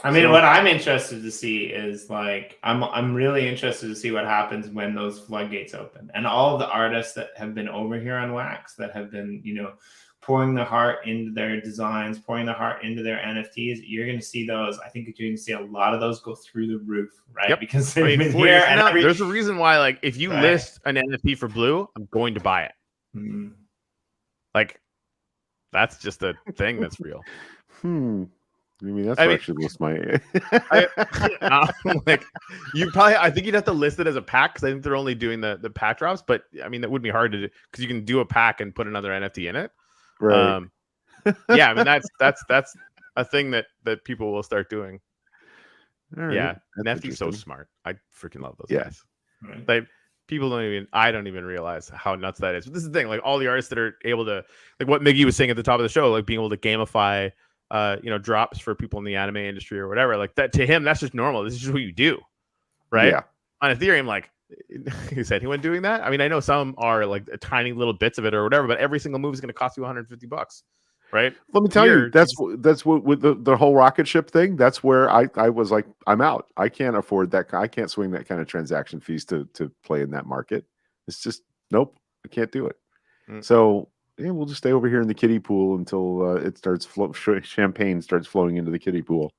I mean, what I'm interested to see is like, I'm really interested to see what happens when those floodgates open, and all of the artists that have been over here on Wax that have been, pouring their heart into their designs, pouring their heart into their NFTs. You're going to see those. I think you're going to see a lot of those go through the roof, right? Yep. Because they've been here. And there's a reason why, like, if you list an NFT for Blue, I'm going to buy it. Mm-hmm. Like, that's just a thing that's real. I mean, actually list my. Like, I think you'd have to list it as a pack because I think they're only doing the pack drops. But I mean, that would be hard to do because you can do a pack and put another NFT in it. Right. I mean, that's a thing that people will start doing. Right. Yeah, NFT's so smart. I freaking love those guys. Right. Like, I don't even realize how nuts that is. But this is the thing, like, all the artists that are able to, like what Miggy was saying at the top of the show, like being able to gamify drops for people in the anime industry or whatever, like that, to him, that's just normal. This is just what you do, right? Yeah. On Ethereum, like, is anyone doing that? I mean, I know some are like tiny little bits of it or whatever, but every single move is going to cost you $150, right? Let me tell you, that's what with the whole rocket ship thing. That's where I was like, I'm out. I can't afford that. I can't swing that kind of transaction fees to play in that market. It's just nope. I can't do it. So we'll just stay over here in the kiddie pool until it starts champagne starts flowing into the kiddie pool.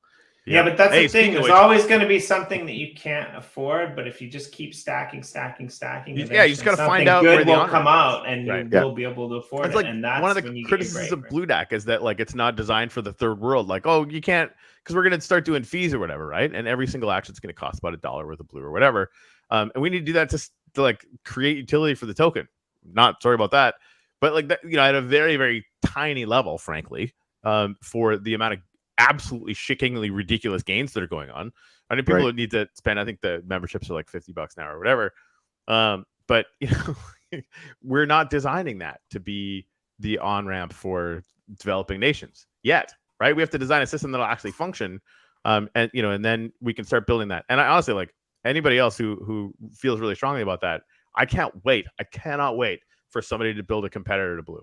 Yeah, but that's the thing. There's always going to be something that you can't afford, but if you just keep stacking, you just got to find out good where the will come out, and you will be able to afford it. Like, and that's one of the criticisms of Blue Deck is that, like, it's not designed for the third world. Like, oh, you can't, because we're going to start doing fees or whatever, right? And every single action is going to cost about $1 worth of Blue or whatever. And we need to do that to like create utility for the token. Not sorry about that, but like that, at a very, very tiny level, frankly, for the amount of absolutely shockingly ridiculous gains that are going on. I mean, people need to spend, I think the memberships are like $50 now or whatever. But we're not designing that to be the on-ramp for developing nations yet, right? We have to design a system that'll actually function And and then we can start building that. And I honestly, like, anybody else who feels really strongly about that, I cannot wait for somebody to build a competitor to Blue.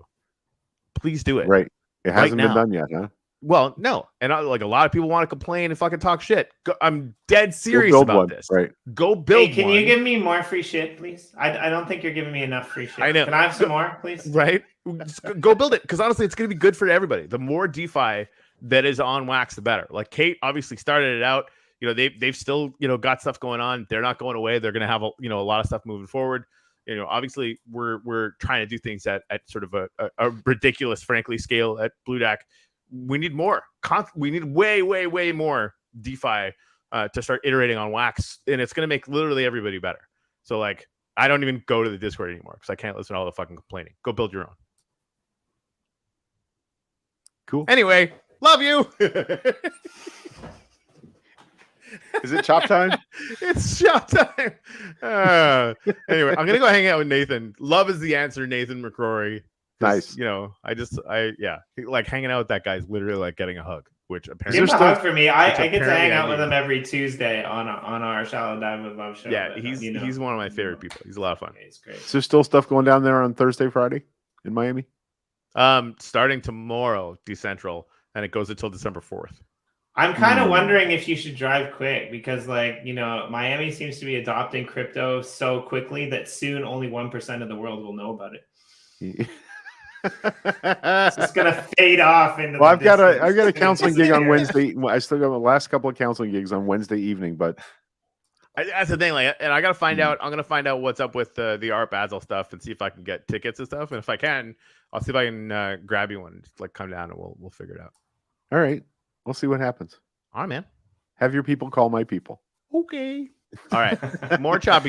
Please do it. Right. It hasn't been done yet, huh? Well, no. And like, a lot of people want to complain and fucking talk shit. I'm dead serious build about one, this. right. Go build Can one. you give me more free shit, please? I don't think you're giving me enough free shit. I know. Can I have some more, please? Right? Just go build it, because honestly, it's going to be good for everybody. The more DeFi that is on Wax, the better. Like, Kate obviously started it out. They've still got stuff going on. They're not going away. They're going to have a lot of stuff moving forward. Obviously we're trying to do things at sort of a ridiculous, frankly, scale at Blue Deck. We need more. We need way more DeFi to start iterating on Wax, and it's going to make literally everybody better. So, like, I don't even go to the Discord anymore because I can't listen to all the fucking complaining. Go build your own. Cool. Anyway, love you. Is it chop time? It's chop time. Anyway, I'm gonna go hang out with Nathan. Love is the answer, Nathan McCrory. Nice. Like, hanging out with that guy is literally like getting a hug, which apparently Give him a hug for me. I get to apparently hang I out with need. him every Tuesday on our Shallow Dive with Love show. Yeah, but, he's one of my favorite people. He's a lot of fun. It's great. Is there still stuff going down there on Thursday, Friday in Miami? Starting tomorrow, Decentral, and it goes until December 4th. I'm kind of wondering if you should drive quick because, like, Miami seems to be adopting crypto so quickly that soon only 1% of the world will know about it. It's just gonna fade off into. Well, I've got a counseling gig on Wednesday. I still got the last couple of counseling gigs on Wednesday evening, but That's the thing. Like, and I gotta find out. I'm gonna find out what's up with the Art Basel stuff and see if I can get tickets and stuff. And if I can, I'll see if I can grab you one and just, like, come down and we'll figure it out. all right, we'll see what happens. All right, man. Have your people call my people. Okay. All right. More choppy.